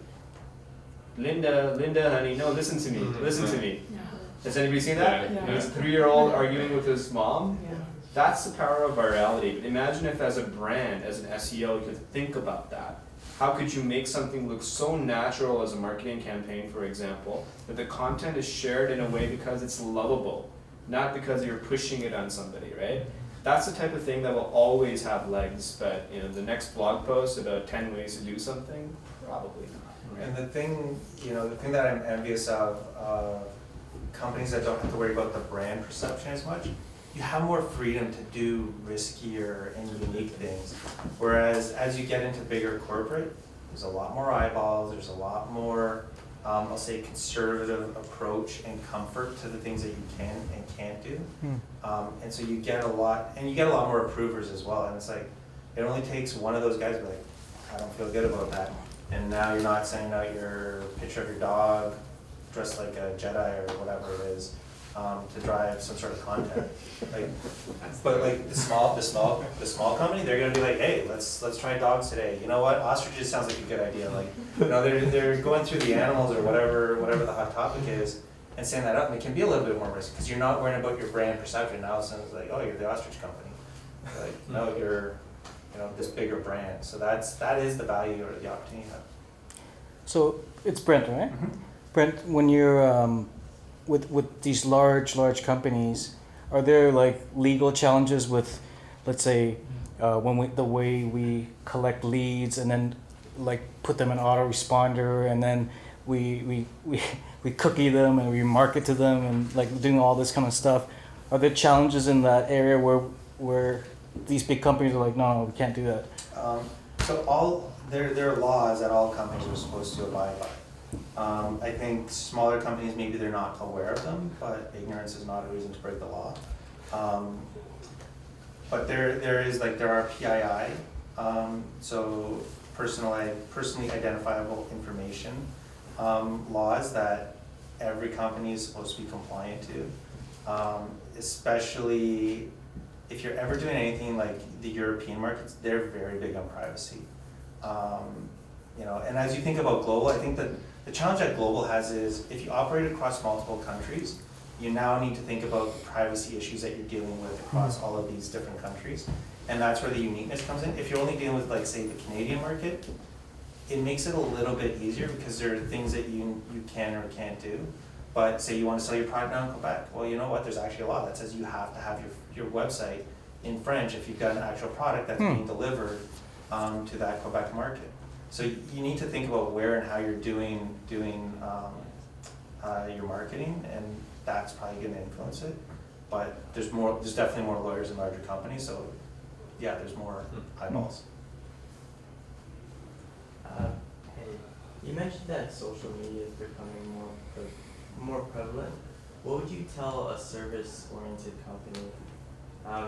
Linda, honey, no, listen to me, listen to me. Yeah. Has anybody seen that? Yeah. It's a 3-year-old arguing with his mom. Yeah. That's the power of virality. But imagine if as a brand, as an SEO, you could think about that. How could you make something look so natural as a marketing campaign, for example, that the content is shared in a way because it's lovable, not because you're pushing it on somebody, right? That's the type of thing that will always have legs, but you know, the next blog post about 10 ways to do something, probably not. Right? And the thing that I'm envious of, companies that don't have to worry about the brand perception as much, you have more freedom to do riskier and unique things. Whereas as you get into bigger corporate, there's a lot more eyeballs, there's a lot more, I'll say, conservative approach and comfort to the things that you can and can't do. And so you get a lot more approvers as well. And it's like, it only takes one of those guys to be like, I don't feel good about that. And now you're not sending out your picture of your dog dressed like a Jedi or whatever it is, to drive some sort of content. But the small company, they're gonna be like, hey, let's try dogs today. You know what? Ostriches sounds like a good idea. Like, you know, they're going through the animals or whatever the hot topic is, and saying that up, and it can be a little bit more risky because you're not worrying about your brand perception. Now it's like, oh, you're the ostrich company. Like, no, you're, you know, this bigger brand. So that is the value or the opportunity you have. So it's Brent, right? Mm-hmm. Brent, when you're with these large companies, are there like legal challenges with, let's say, the way we collect leads and then like put them in autoresponder and then we cookie them and we market to them and like doing all this kind of stuff? Are there challenges in that area where these big companies are like, no, we can't do that? So there are laws that all companies are supposed to abide by. I think smaller companies, maybe they're not aware of them, but ignorance is not a reason to break the law. But there are PII, so personally identifiable information laws that every company is supposed to be compliant to, especially if you're ever doing anything like the European markets. They're very big on privacy. You know, and as you think about global, I think that the challenge that global has is if you operate across multiple countries, you now need to think about the privacy issues that you're dealing with across all of these different countries. And that's where the uniqueness comes in. If you're only dealing with, like, say, the Canadian market, it makes it a little bit easier because there are things that you can or can't do. But say you want to sell your product now in Quebec, well, you know what, there's actually a law that says you have to have your website in French if you've got an actual product that's being delivered to that Quebec market. So you need to think about where and how you're doing your marketing, and that's probably going to influence it. But there's definitely more lawyers in larger companies, so yeah, there's more eyeballs. Hey, you mentioned that social media is becoming more prevalent. What would you tell a service-oriented company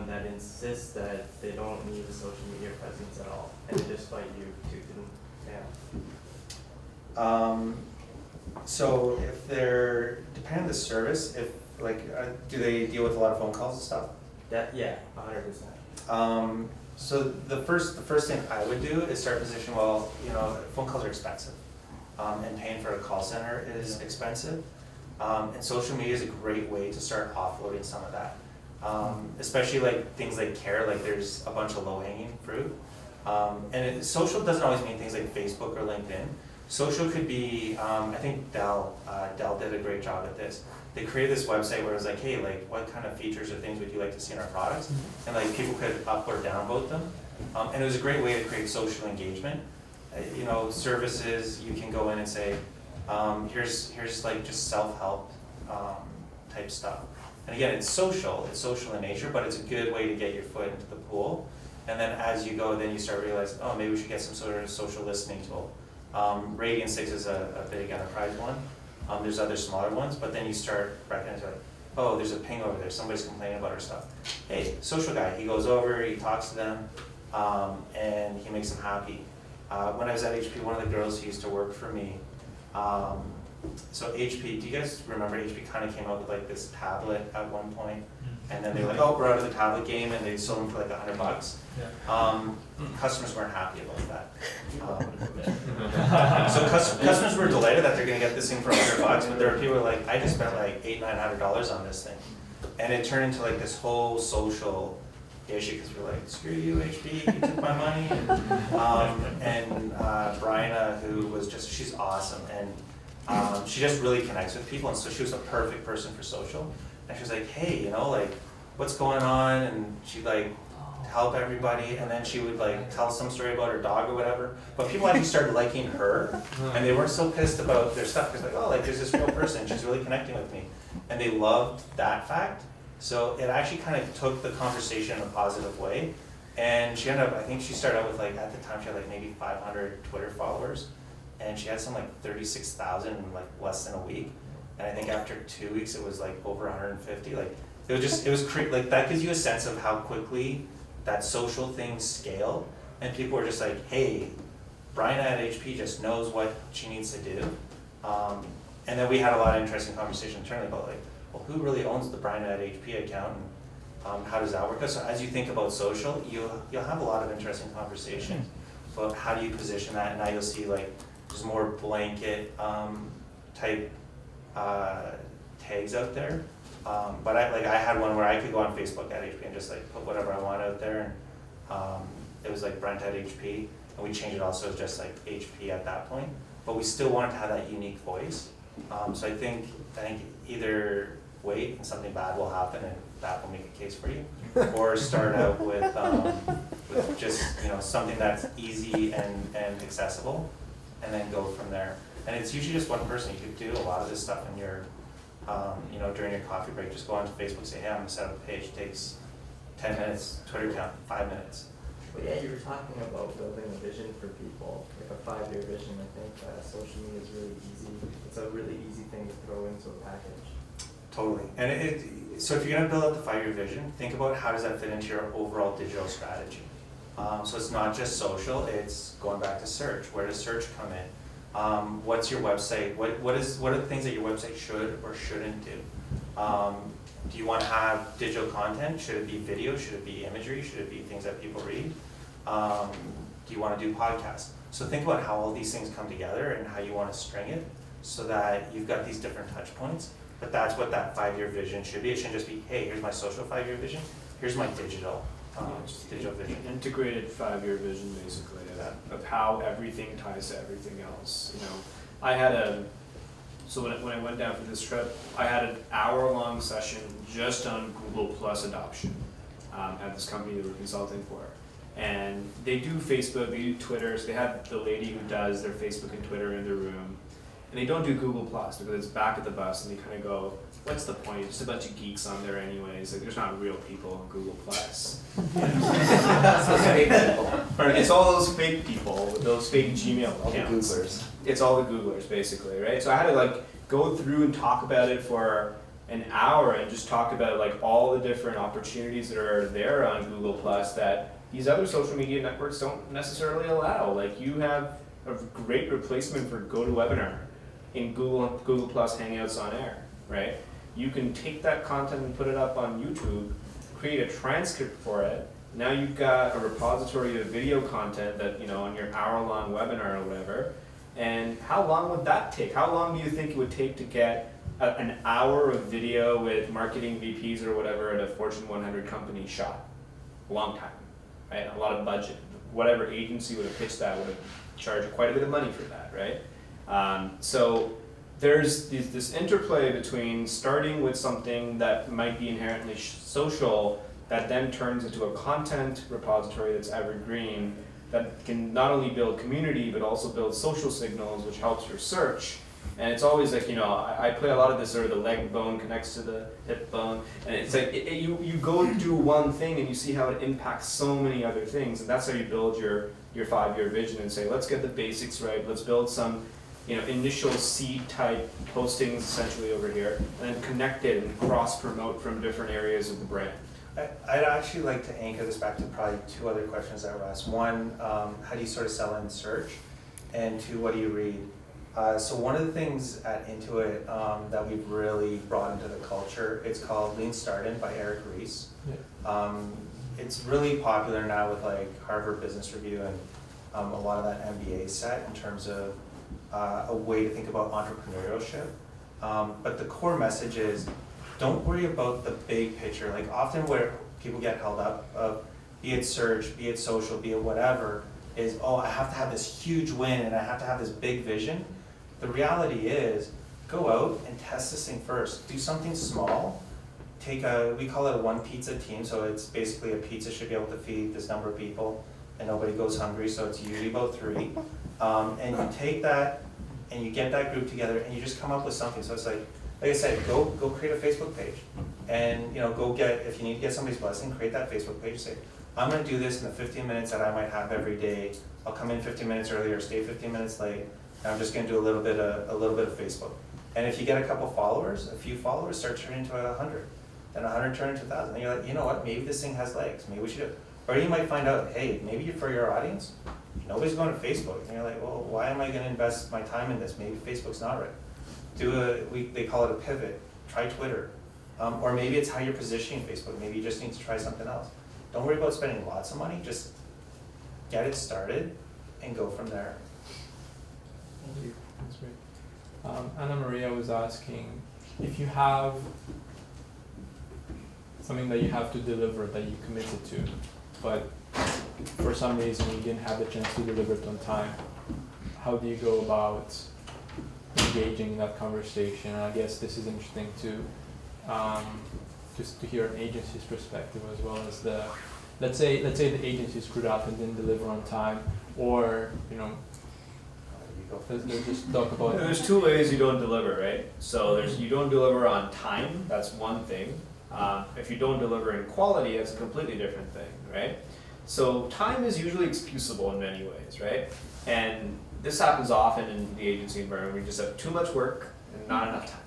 that insists that they don't need a social media presence at all, and they just fight you tooth and nail? So if they're, depending on the service, if like, do they deal with a lot of phone calls and stuff? Yeah, 100%. So the first thing I would do is start positioning, well, you know, phone calls are expensive. And paying for a call center is expensive. And social media is a great way to start offloading some of that. Especially like things like care, like there's a bunch of low-hanging fruit. Social doesn't always mean things like Facebook or LinkedIn. Social could be, I think Dell did a great job at this. They created this website where it was like, hey, like what kind of features or things would you like to see in our products? And like people could up or downvote them. And it was a great way to create social engagement. You know, services, you can go in and say, here's like just self-help type stuff. And again, it's social in nature, but it's a good way to get your foot into the pool. And then as you go, then you start realizing, oh, maybe we should get some sort of social listening tool. Radian 6 is a big enterprise one. There's other smaller ones, but then you start recognizing, like, oh, there's a ping over there, somebody's complaining about our stuff. Hey, social guy, he goes over, he talks to them, and he makes them happy. When I was at HP, one of the girls who used to work for me, so HP, do you guys remember HP kind of came out with like this tablet at one point? And then they were like, oh, we're out of the tablet game, and they sold them for like $100. Customers weren't happy about that. So customers were delighted that they're going to get this thing for $100, but there were people who were like, I just spent like $800-900 on this thing. And it turned into like this whole social issue because we're like, screw you, HP, you took my money. And Bryna, who was just, she's awesome. And she just really connects with people. And so she was a perfect person for social. And she was like, hey, you know, like, what's going on? And she'd like help everybody. And then she would like tell some story about her dog or whatever. But people actually started liking her. And they weren't so pissed about their stuff. Because like, oh, like there's this real person. She's really connecting with me. And they loved that fact. So it actually kind of took the conversation in a positive way. And she ended up, I think she started out with like, at the time she had like maybe 500 Twitter followers. And she had some like 36,000 in like less than a week. And I think after 2 weeks it was like over 150. Like it was like that gives you a sense of how quickly that social thing scaled. And people were just like, hey, Bryna at HP just knows what she needs to do. And then we had a lot of interesting conversation internally about like, well, who really owns the Bryna at HP account, and how does that work? So as you think about social, you'll have a lot of interesting conversations about how do you position that. And now you'll see like there's more blanket type tags out there. But I had one where I could go on Facebook at HP and just like put whatever I want out there, and it was like Brent at HP, and we changed it also as just like HP at that point. But we still wanted to have that unique voice. So I think either wait and something bad will happen and that will make a case for you, or start out with just something that's easy and accessible, and then go from there. And it's usually just one person. You could do a lot of this stuff in your during your coffee break. Just go onto Facebook, say, hey, I'm gonna set up a page. It takes 10 minutes. Twitter account, 5 minutes. Well, yeah, you were talking about building a vision for people, like a 5-year vision. I think social media is really easy. It's a really easy thing to throw into a package. Totally. And so if you're going to build out the 5-year vision, think about how does that fit into your overall digital strategy. So it's not just social, it's going back to search. Where does search come in? What's your website? What are the things that your website should or shouldn't do? Do you want to have digital content? Should it be video? Should it be imagery? Should it be things that people read? Do you want to do podcasts? So think about how all these things come together and how you want to string it so that you've got these different touch points. But that's what that 5-year vision should be. It shouldn't just be, hey, here's my social 5-year vision. Here's my digital vision. An integrated 5-year vision, basically, of how everything ties to everything else. I had so when I went down for this trip, I had an hour-long session just on Google Plus adoption at this company that we're consulting for. And they do Facebook, they do Twitter, so they have the lady who does their Facebook and Twitter in their room. And they don't do Google Plus because it's back at the bus, and they kind of go, what's the point? It's just a bunch of geeks on there anyways. Like, there's not real people on Google Plus. It's all those fake people with those fake Gmail accounts. All the Googlers. It's all the Googlers, basically, right? So I had to go through and talk about it for an hour and just talk about all the different opportunities that are there on Google Plus that these other social media networks don't necessarily allow. You have a great replacement for GoToWebinar in Google Plus Hangouts on Air, right? You can take that content and put it up on YouTube, create a transcript for it, Now you've got a repository of video content that, you know, on your hour-long webinar or whatever. And how long would that take? How long do you think it would take to get an hour of video with marketing VPs or whatever at a Fortune 100 company shot? A long time, right? A lot of budget. Whatever agency would have pitched that would have charged quite a bit of money for that, right? So there's this interplay between starting with something that might be inherently social that then turns into a content repository that's evergreen, that can not only build community but also build social signals, which helps your search. And it's always like, you know, I play a lot of this sort of the leg bone connects to the hip bone, and it's like you go do one thing and you see how it impacts so many other things, and that's how you build your 5-year vision and say, let's get the basics right, let's build some, you know, initial seed type postings essentially over here, and then connect it and cross promote from different areas of the brand. I'd actually like to anchor this back to probably 2 other questions that were asked. One, how do you sort of sell in search? And 2, what do you read? So one of the things at Intuit that we've really brought into the culture, it's called Lean Startin' by Eric Ries. Yeah. It's really popular now with like Harvard Business Review and a lot of that MBA set in terms of a way to think about entrepreneurship. But the core message is, don't worry about the big picture. Like often where people get held up of, be it search, be it social, be it whatever, is, oh, I have to have this huge win and I have to have this big vision. The reality is, go out and test this thing first. Do something small. We call it a 1 pizza team, so it's basically a pizza should be able to feed this number of people and nobody goes hungry, so it's usually about 3. And you take that and you get that group together and you just come up with something. So it's like I said, go create a Facebook page, and you know, go get, if you need to get somebody's blessing, create that Facebook page. Say, I'm going to do this in the 15 minutes that I might have every day. I'll come in 15 minutes earlier, stay 15 minutes late, and I'm just going to do a little bit of Facebook. And if you get a few followers start turning into 100, then 100 turn into 1,000. And you're like, you know what? Maybe this thing has legs. Maybe we should do it. Or you might find out, hey, maybe for your audience, nobody's going to Facebook, and you're like, well, why am I going to invest my time in this? Maybe Facebook's not right. They call it a pivot. Try Twitter. Or maybe it's how you're positioning Facebook. Maybe you just need to try something else. Don't worry about spending lots of money. Just get it started and go from there. Thank you. That's great. Anna Maria was asking if you have something that you have to deliver that you committed to, but for some reason you didn't have the chance to deliver it on time. How do you go about engaging in that conversation? And I guess this is interesting to just to hear an agency's perspective as well as the, let's say the agency screwed up and didn't deliver on time, or you know, let's just talk about. There's 2 ways you don't deliver, right? So you don't deliver on time. That's one thing. If you don't deliver in quality, that's a completely different thing, right? So time is usually excusable in many ways, right? And this happens often in the agency environment where you just have too much work and not enough time.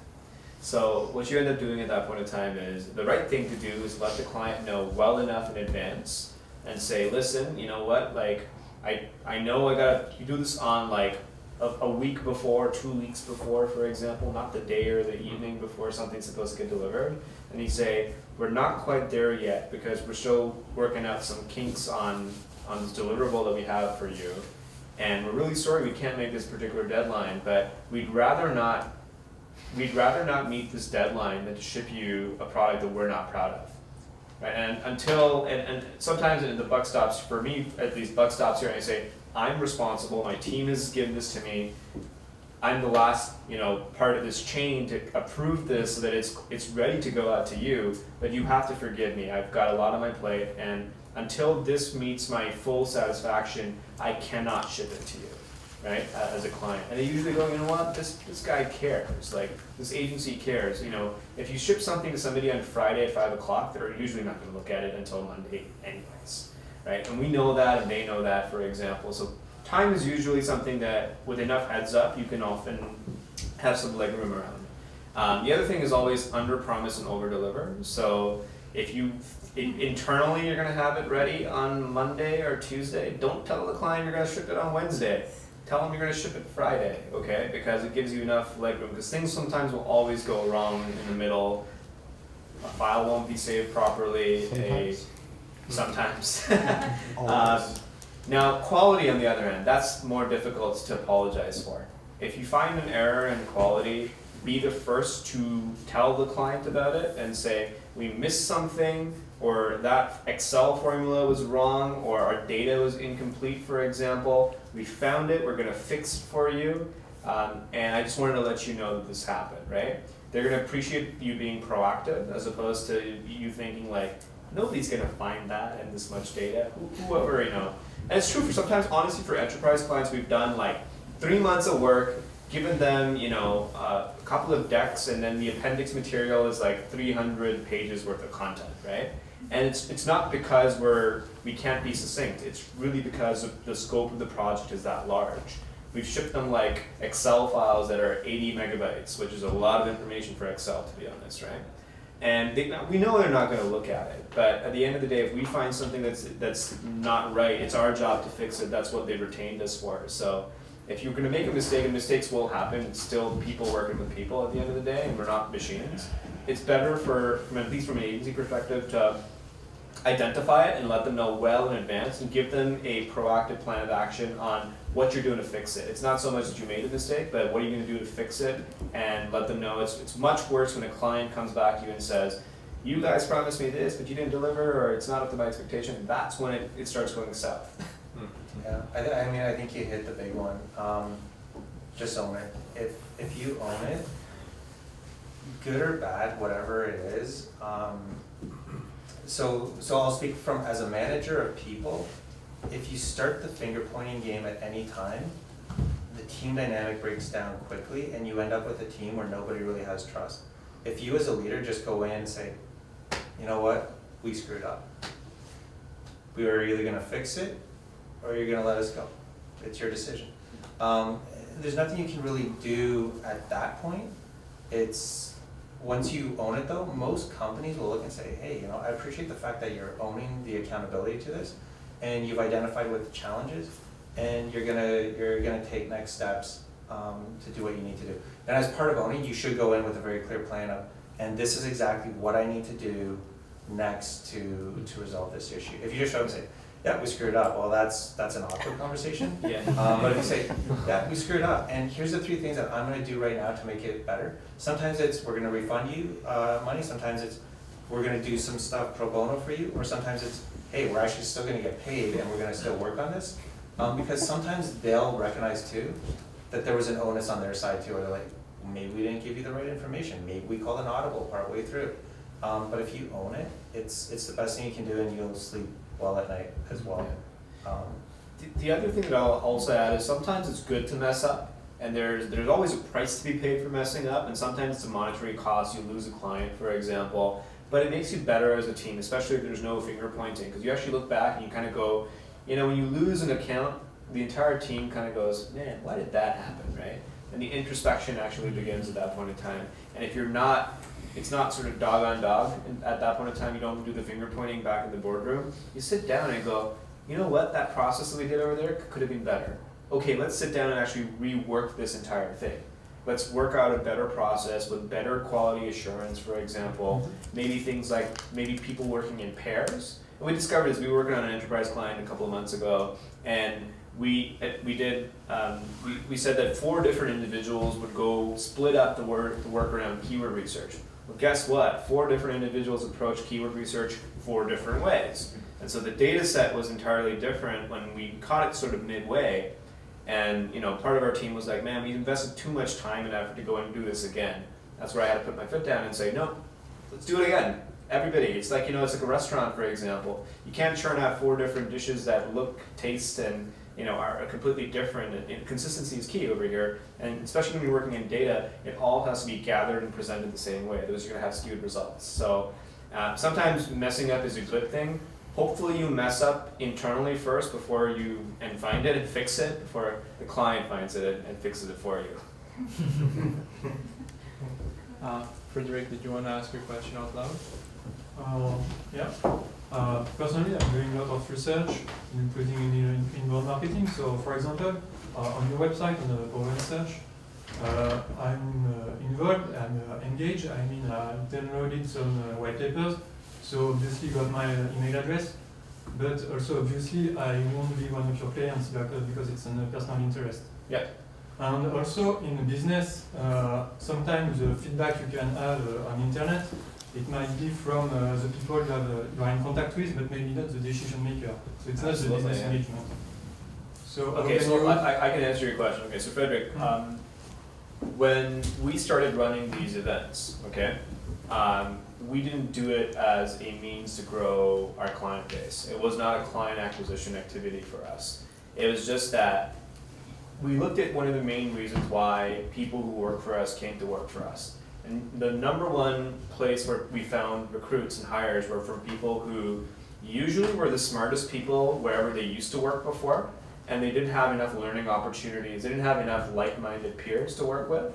So what you end up doing at that point in time is, the right thing to do is let the client know well enough in advance and say, listen, you know what, like, I know you do this on like a week before, 2 weeks before, for example, not the day or the evening before something's supposed to get delivered. And you say, we're not quite there yet because we're still working out some kinks on this deliverable that we have for you. And we're really sorry we can't make this particular deadline, but we'd rather not meet this deadline than to ship you a product that we're not proud of. Right? And sometimes the buck stops, for me at least, buck stops here, and I say, I'm responsible, my team has given this to me, I'm the last, you know, part of this chain to approve this so that it's ready to go out to you, but you have to forgive me. I've got a lot on my plate, and until this meets my full satisfaction, I cannot ship it to you, right, as a client. And they usually go, you know what, this guy cares, like, this agency cares. You know, if you ship something to somebody on Friday at 5 o'clock, they're usually not going to look at it until Monday anyways, right? And we know that, and they know that, for example. So time is usually something that, with enough heads up, you can often have some leg room around. The other thing is always under promise and over deliver. So if internally you're going to have it ready on Monday or Tuesday, don't tell the client you're going to ship it on Wednesday. Tell them you're going to ship it Friday, okay? Because it gives you enough leg room. Because things sometimes will always go wrong in the middle. A file won't be saved properly. sometimes. Always. Now, quality on the other end, that's more difficult to apologize for. If you find an error in quality, be the first to tell the client about it and say, we missed something, or that Excel formula was wrong, or our data was incomplete, for example. We found it, we're gonna fix it for you, and I just wanted to let you know that this happened, right? They're gonna appreciate you being proactive as opposed to you thinking like, nobody's gonna find that and this much data, whoever, you know. And it's true for sometimes, honestly, for enterprise clients, we've done like 3 months of work, given them, you know, a couple of decks, and then the appendix material is like 300 pages worth of content, right? And it's not because we can't be succinct. It's really because of the scope of the project is that large. We've shipped them like Excel files that are 80 megabytes, which is a lot of information for Excel, to be honest, right? And we know they're not going to look at it, but at the end of the day, if we find something that's not right, it's our job to fix it. That's what they retained us for. So if you're going to make a mistake, and mistakes will happen, it's still people working with people at the end of the day, and we're not machines. It's better at least from an agency perspective, to identify it and let them know well in advance and give them a proactive plan of action on what you're doing to fix it. It's not so much that you made a mistake, but what are you going to do to fix it, and let them know. It's much worse when a client comes back to you and says, you guys promised me this, but you didn't deliver, or it's not up to my expectation. That's when it starts going south. Yeah, I mean, I think you hit the big one. Just own it. If you own it, good or bad, whatever it is. So I'll speak from as a manager of people. If you start the finger pointing game at any time, the team dynamic breaks down quickly, and you end up with a team where nobody really has trust. If you as a leader just go in and say, you know what, we screwed up. We were either gonna fix it, or you're gonna let us go. It's your decision. There's nothing you can really do at that point. It's, once you own it though, most companies will look and say, hey, you know, I appreciate the fact that you're owning the accountability to this, and you've identified what the challenges, and you're gonna take next steps to do what you need to do. And as part of owning, you should go in with a very clear plan of, and this is exactly what I need to do next to resolve this issue. If you just show up and say, yeah, we screwed up, well, that's an awkward conversation. Yeah. But if you say, yeah, we screwed up, and here's the 3 things that I'm gonna do right now to make it better. Sometimes it's, we're gonna refund you money, sometimes it's, we're gonna do some stuff pro bono for you, or sometimes it's, hey, we're actually still gonna get paid and we're gonna still work on this. Because sometimes they'll recognize too, that there was an onus on their side too, or they're like, maybe we didn't give you the right information, maybe we called an audible partway through. But if you own it, it's the best thing you can do, and you'll sleep well at night as well. The other thing that I'll also add is sometimes it's good to mess up, and there's always a price to be paid for messing up, and sometimes it's a monetary cost. You lose a client, for example, but it makes you better as a team, especially if there's no finger pointing, because you actually look back and you kind of go, you know, when you lose an account, the entire team kind of goes, man, why did that happen, right? And the introspection actually begins at that point in time. And if you're not, it's not sort of dog on dog, and at that point in time you don't do the finger pointing back in the boardroom. You sit down and go, you know what, that process that we did over there could have been better. Okay, let's sit down and actually rework this entire thing. Let's work out a better process with better quality assurance, for example. Maybe things like, maybe people working in pairs. And we discovered this, we were working on an enterprise client a couple of months ago, and we said that 4 different individuals would go split up the work around keyword research. Well, guess what? 4 different individuals approached keyword research 4 different ways. And so the data set was entirely different when we caught it sort of midway. And you know, part of our team was like, man, we invested too much time and effort to go and do this again. That's where I had to put my foot down and say, no, let's do it again. Everybody, it's like, you know, it's like a restaurant, for example. You can't churn out 4 different dishes that look, taste, and you know, are completely different. And consistency is key over here. And especially when you're working in data, it all has to be gathered and presented the same way. Those are going to have skewed results. So sometimes messing up is a good thing. Hopefully you mess up internally first before you find it and fix it before the client finds it and fixes it for you. Frederick, did you want to ask your question out loud? Yeah. Personally, I'm doing a lot of research, including in inbound marketing. So, for example, on your website, on the Power Search, I'm involved and engaged. I mean, I downloaded some white papers. So obviously got my email address. but also obviously I won't be one of your clients because it's a personal interest. Yeah. And also in business, sometimes the feedback you can have on internet, it might be from the people you are in contact with, but maybe not the decision maker. So it's not the business engagement. So okay, so I can answer your question. Okay, so Frederick, when we started running these events, okay, we didn't do it as a means to grow our client base. It was not a client acquisition activity for us. It was just that we looked at one of the main reasons why people who work for us came to work for us. And the number one place where we found recruits and hires were from people who usually were the smartest people wherever they used to work before, and they didn't have enough learning opportunities, they didn't have enough like-minded peers to work with.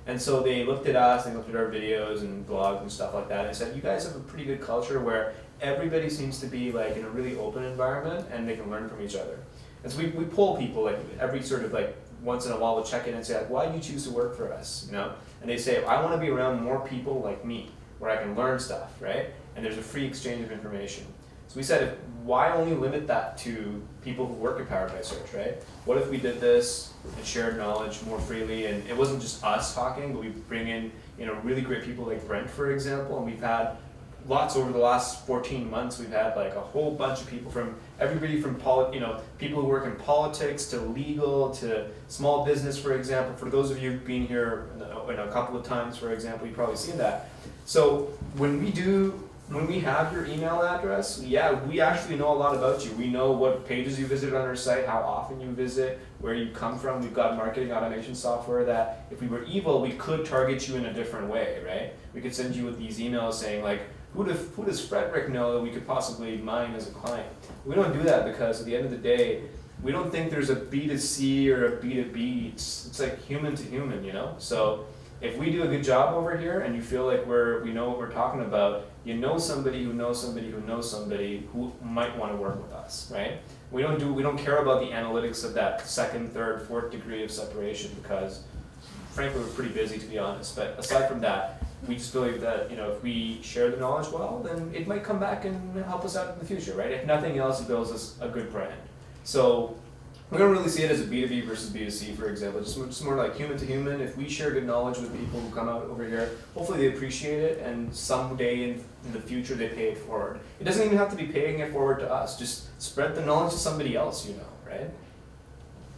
And so they looked at us, they looked at our videos and blogs and stuff like that and said, you guys have a pretty good culture where everybody seems to be like in a really open environment and they can learn from each other. And so we poll people like every sort of like once in a while, we'll check in and say like, why do you choose to work for us, you know? And they say, I want to be around more people like me where I can learn stuff, right? And there's a free exchange of information. So we said, why only limit that to people who work at Powered by Search, right? What if we did this and shared knowledge more freely, and it wasn't just us talking, but we bring in, you know, really great people like Brent, for example, and we've had lots over the last 14 months. We've had like a whole bunch of people from everybody from people who work in politics to legal to small business, for example. For those of you who've been here in a couple of times, for example, you've probably seen that. So when we have your email address, yeah, we actually know a lot about you. We know what pages you visit on our site, how often you visit, where you come from. We've got marketing automation software that if we were evil, we could target you in a different way, right? We could send you with these emails saying like, who does Frederick know that we could possibly mine as a client? We don't do that because at the end of the day, we don't think there's a B2C or a B2B. It's like human to human, you know? So if we do a good job over here and you feel like we know what we're talking about, you know somebody who knows somebody who knows somebody who might want to work with us, right? We don't care about the analytics of that second, third, fourth degree of separation because frankly we're pretty busy, to be honest. But aside from that, we just believe that, you know, if we share the knowledge well, then it might come back and help us out in the future, right? If nothing else, it builds us a good brand. So we don't really see it as a B2B versus B2C, for example. Just more like human to human. If we share good knowledge with people who come out over here, hopefully they appreciate it, and someday in the future they pay it forward. It doesn't even have to be paying it forward to us. Just spread the knowledge to somebody else, you know, right?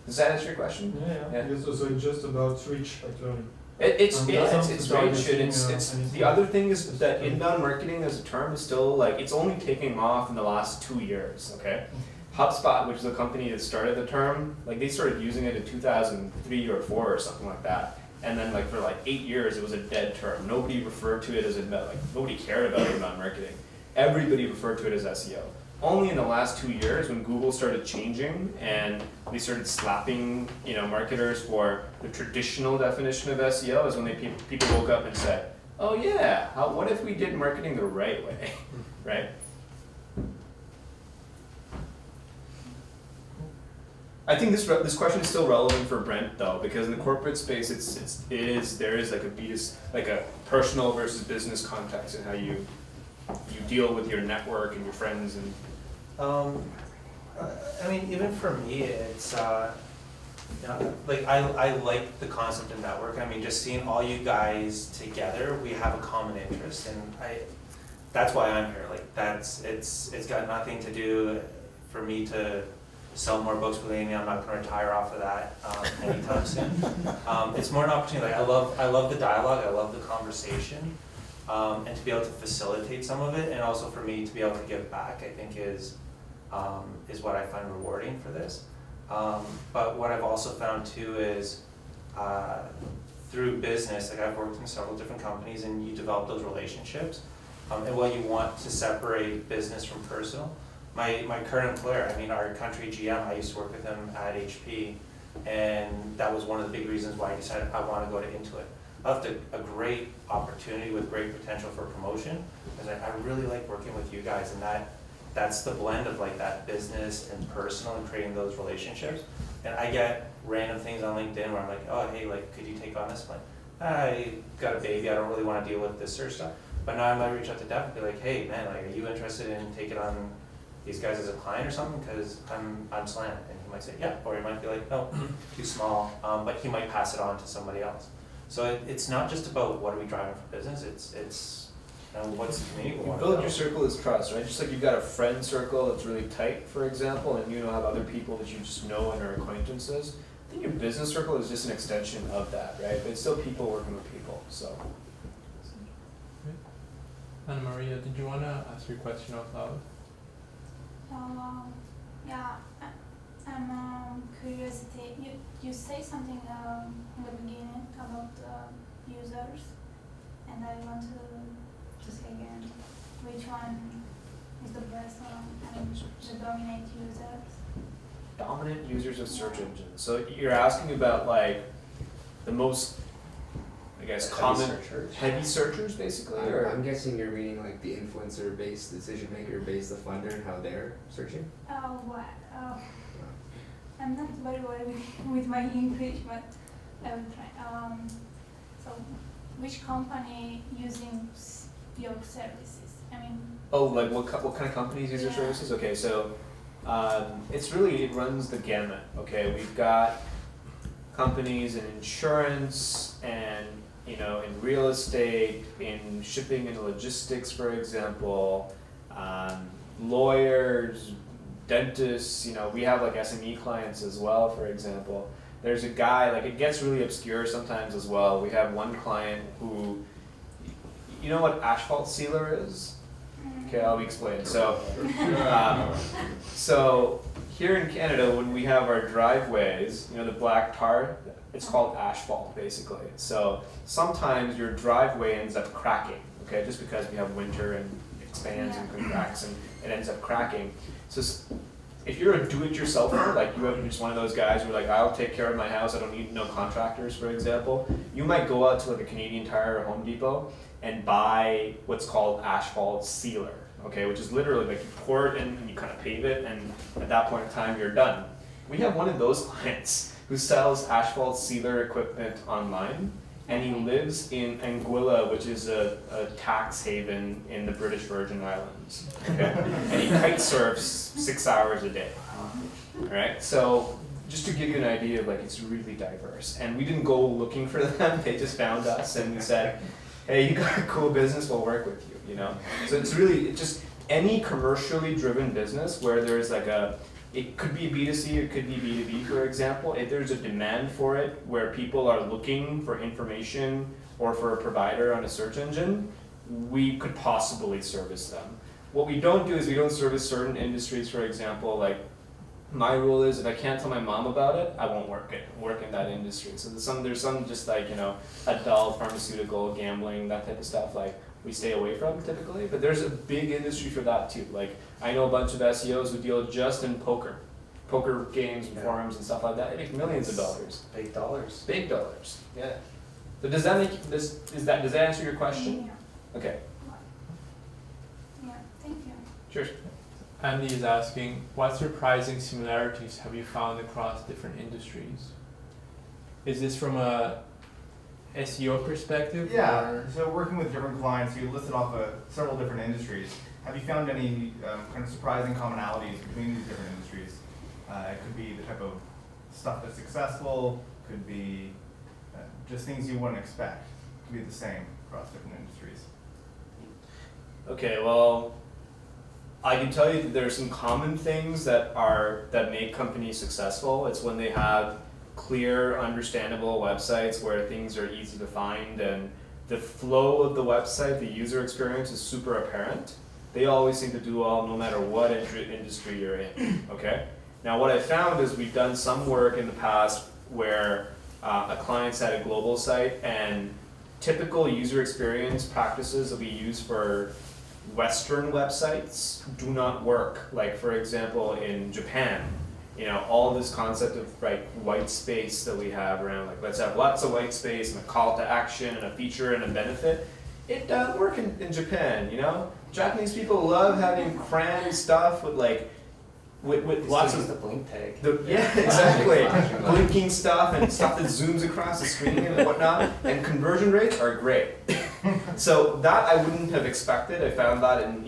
Does that answer your question? Yeah. It's also just about reach, actually. It's reach, and it's the other thing is that inbound marketing as a term is still like, it's only taking off in the last 2 years, okay? HubSpot, which is a company that started the term, like they started using it in 2003 or 4 or something like that. And then like for like 8 years, it was a dead term. Nobody referred to it as nobody cared about inbound marketing. Everybody referred to it as SEO. Only in the last 2 years when Google started changing and they started slapping, you know, marketers for the traditional definition of SEO is when people woke up and said, oh yeah, what if we did marketing the right way, right? I think this question is still relevant for Brent though, because in the corporate space, there is like a personal versus business context in how you deal with your network and your friends and. I mean, even for me, it's like I like the concept of network. I mean, just seeing all you guys together, we have a common interest, and that's why I'm here. Like it's got nothing to do for me to sell more books, believe me, I'm not going to retire off of that anytime soon. It's more an opportunity. Like I love the dialogue, I love the conversation, and to be able to facilitate some of it, and also for me to be able to give back, I think is what I find rewarding for this. But what I've also found too is through business, like I've worked in several different companies, and you develop those relationships, and while you want to separate business from personal. My current employer, I mean our country GM, I used to work with him at HP, and that was one of the big reasons why I decided I want to go to Intuit. I left a great opportunity with great potential for promotion, because I really like working with you guys, and that's the blend of like that business and personal and creating those relationships. And I get random things on LinkedIn where I'm like, oh hey, like could you take on this one? I got a baby, I don't really want to deal with this search stuff. But now I might reach out to Deb and be like, hey man, like are you interested in taking on these guys as a client or something, because I'm slammed. And he might say, yeah, or he might be like, no, too small, but he might pass it on to somebody else. So it's not just about what are we driving for business, it's what's the community we You want to build build. your circle is trust, right? Just like you've got a friend circle that's really tight, for example, and you have other people that you just know and are acquaintances. I think your business circle is just an extension of that, right? But it's still people working with people, so. Anna Maria, did you want to ask your question out loud? Yeah, I'm curious. You say something in the beginning about users, and I want to say again, which one is the best one? I mean, the dominant users. Dominant users of search engines. So you're asking about like the most, I guess, common heavy searchers basically, or? I'm guessing you're meaning like the influencer-based, decision-maker-based, the funder, and how they're searching? What? I'm not very well with my English, but I will try. So, which company using your services? I mean. Oh, like what kind of companies use your Yeah. services? Okay, so it runs the gamut. Okay, we've got companies in insurance and in real estate, in shipping and logistics, for example, lawyers, dentists. We have like SME clients as well, for example. There's a guy, like it gets really obscure sometimes as well. We have one client who, you know what asphalt sealer is? Okay, I'll explain. So, so here in Canada, when we have our driveways, the black tar, it's called asphalt basically. So sometimes your driveway ends up cracking, okay, just because we have winter and it expands and contracts and it ends up cracking. So if you're a do-it-yourselfer, like you have just one of those guys who are like, I'll take care of my house, I don't need no contractors, for example, you might go out to like a Canadian Tire or Home Depot and buy what's called asphalt sealer, okay, which is literally like you pour it in and you kind of pave it, and at that point in time you're done. We have one of those clients who sells asphalt sealer equipment online, and he lives in Anguilla, which is a tax haven in the British Virgin Islands, okay? And he kite surfs 6 hours a day, all right? So just to give you an idea, like it's really diverse. And we didn't go looking for them, they just found us and we said, hey, you got a cool business, we'll work with you, So it's really just any commercially driven business where there's like it could be B2C, it could be B2B, for example. If there's a demand for it where people are looking for information or for a provider on a search engine, we could possibly service them. What we don't do is we don't service certain industries, for example, like my rule is if I can't tell my mom about it, I won't work in that industry. So there's some just like, adult, pharmaceutical, gambling, that type of stuff, like we stay away from typically, but there's a big industry for that too. Like I know a bunch of SEOs who deal just in poker games and forums and stuff like that. They make millions of dollars. Big dollars. Big dollars, yeah. So does that answer your question? Yeah. Okay. Yeah. Thank you. Sure. Andy is asking, what surprising similarities have you found across different industries? Is this from a SEO perspective? Yeah, or? so working with different clients, you listed off several different industries. Have you found any kind of surprising commonalities between these different industries? It could be the type of stuff that's successful, could be just things you wouldn't expect. It could be the same across different industries. Okay, well, I can tell you that there are some common things that make companies successful. It's when they have clear, understandable websites where things are easy to find and the flow of the website, the user experience is super apparent. They always seem to do well no matter what industry you're in, okay? Now what I found is we've done some work in the past where a client's had a global site and typical user experience practices that we use for Western websites do not work. Like for example, in Japan, all this concept of white space that we have around, like let's have lots of white space and a call to action and a feature and a benefit. It doesn't work in Japan, Japanese people love having crammed stuff with lots of the blink tag. Yeah, exactly. Blinking stuff and stuff that zooms across the screen and whatnot. And conversion rates are great. So that I wouldn't have expected. I found that in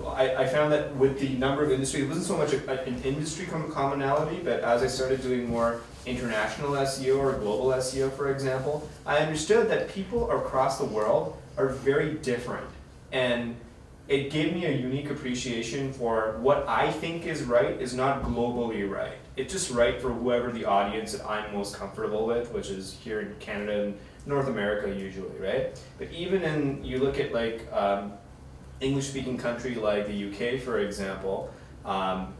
I found that with the number of industry, it wasn't so much an industry commonality, but as I started doing more international SEO or global SEO, for example, I understood that people across the world are very different. And it gave me a unique appreciation for what I think is right is not globally right. It's just right for whoever the audience that I'm most comfortable with, which is here in Canada and North America usually, right? But even in, you look at like English-speaking country like the UK, for example,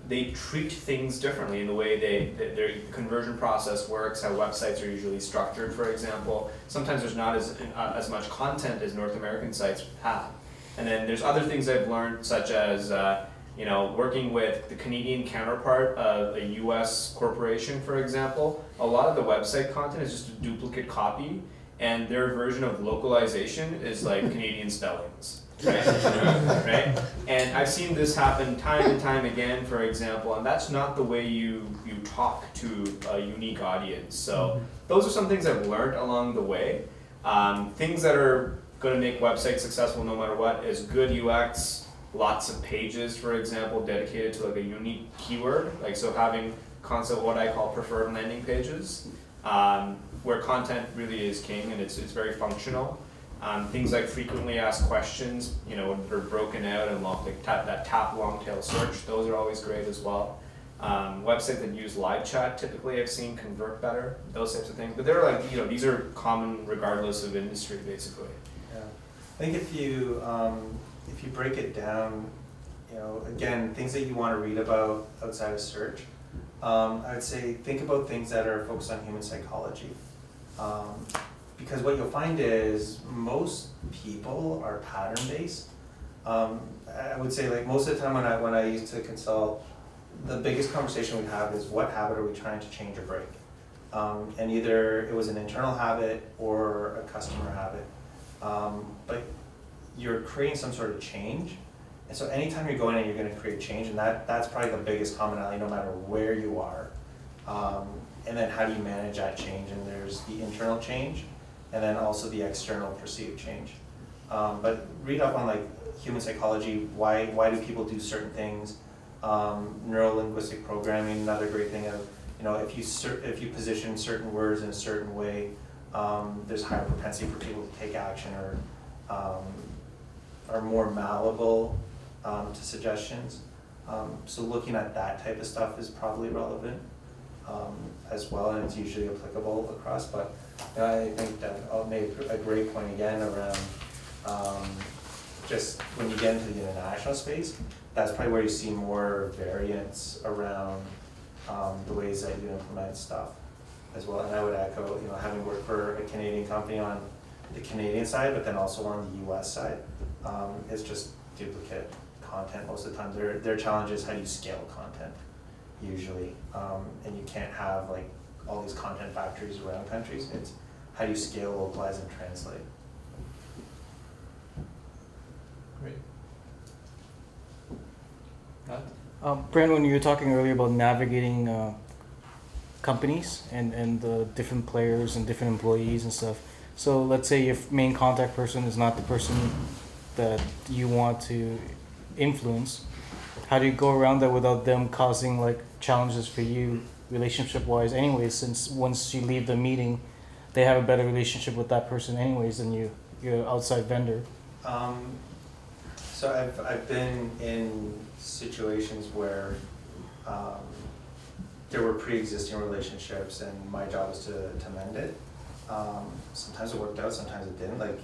they treat things differently in the way their conversion process works, how websites are usually structured, for example. Sometimes there's not as much content as North American sites have. And then there's other things I've learned, such as you know, working with the Canadian counterpart of a US corporation, for example. A lot of the website content is just a duplicate copy, and their version of localization is like Canadian spellings. Right? Right? And I've seen this happen time and time again, for example, and that's not the way you talk to a unique audience. So those are some things I've learned along the way. Things that are going to make websites successful no matter what is good UX, lots of pages, for example, dedicated to like a unique keyword, like so having concept what I call preferred landing pages, where content really is king and it's very functional. Things like frequently asked questions, you know, they're broken out and like that tap long tail search, those are always great as well. Websites that use live chat typically I've seen convert better, those types of things. But they're like, you know, these are common regardless of industry basically. Yeah. I think if you break it down, you know, again, things that you want to read about outside of search, I would say think about things that are focused on human psychology. Because what you'll find is most people are pattern-based. I would say like most of the time when I used to consult, the biggest conversation we'd have is what habit are we trying to change or break? And either it was an internal habit or a customer habit. But you're creating some sort of change. And so anytime you're going in, you're going to create change, and that's probably the biggest commonality no matter where you are. And then how do you manage that change? And there's the internal change, and then also the external perceived change. But read up on like human psychology, why do people do certain things? Neuro-linguistic programming, another great thing of, you know, if you position certain words in a certain way, there's higher propensity for people to take action or are more malleable to suggestions. So looking at that type of stuff is probably relevant as well, and it's usually applicable across. But I think that I'll make a great point again around just when you get into the international space, that's probably where you see more variance around the ways that you implement stuff as well. And I would echo, you know, having worked for a Canadian company on the Canadian side, but then also on the US side, it's just duplicate content most of the time. Their challenge is how do you scale content usually, and you can't have like all these content factories around countries. It's how do you scale, localize, and translate. Great. Brent, when you were talking earlier about navigating companies and the different players and different employees and stuff, so let's say your main contact person is not the person that you want to influence, how do you go around that without them causing like challenges for you relationship-wise anyways, since once you leave the meeting, they have a better relationship with that person anyways than your outside vendor? So I've been in situations where there were pre-existing relationships and my job was to mend it. Sometimes it worked out, sometimes it didn't. Like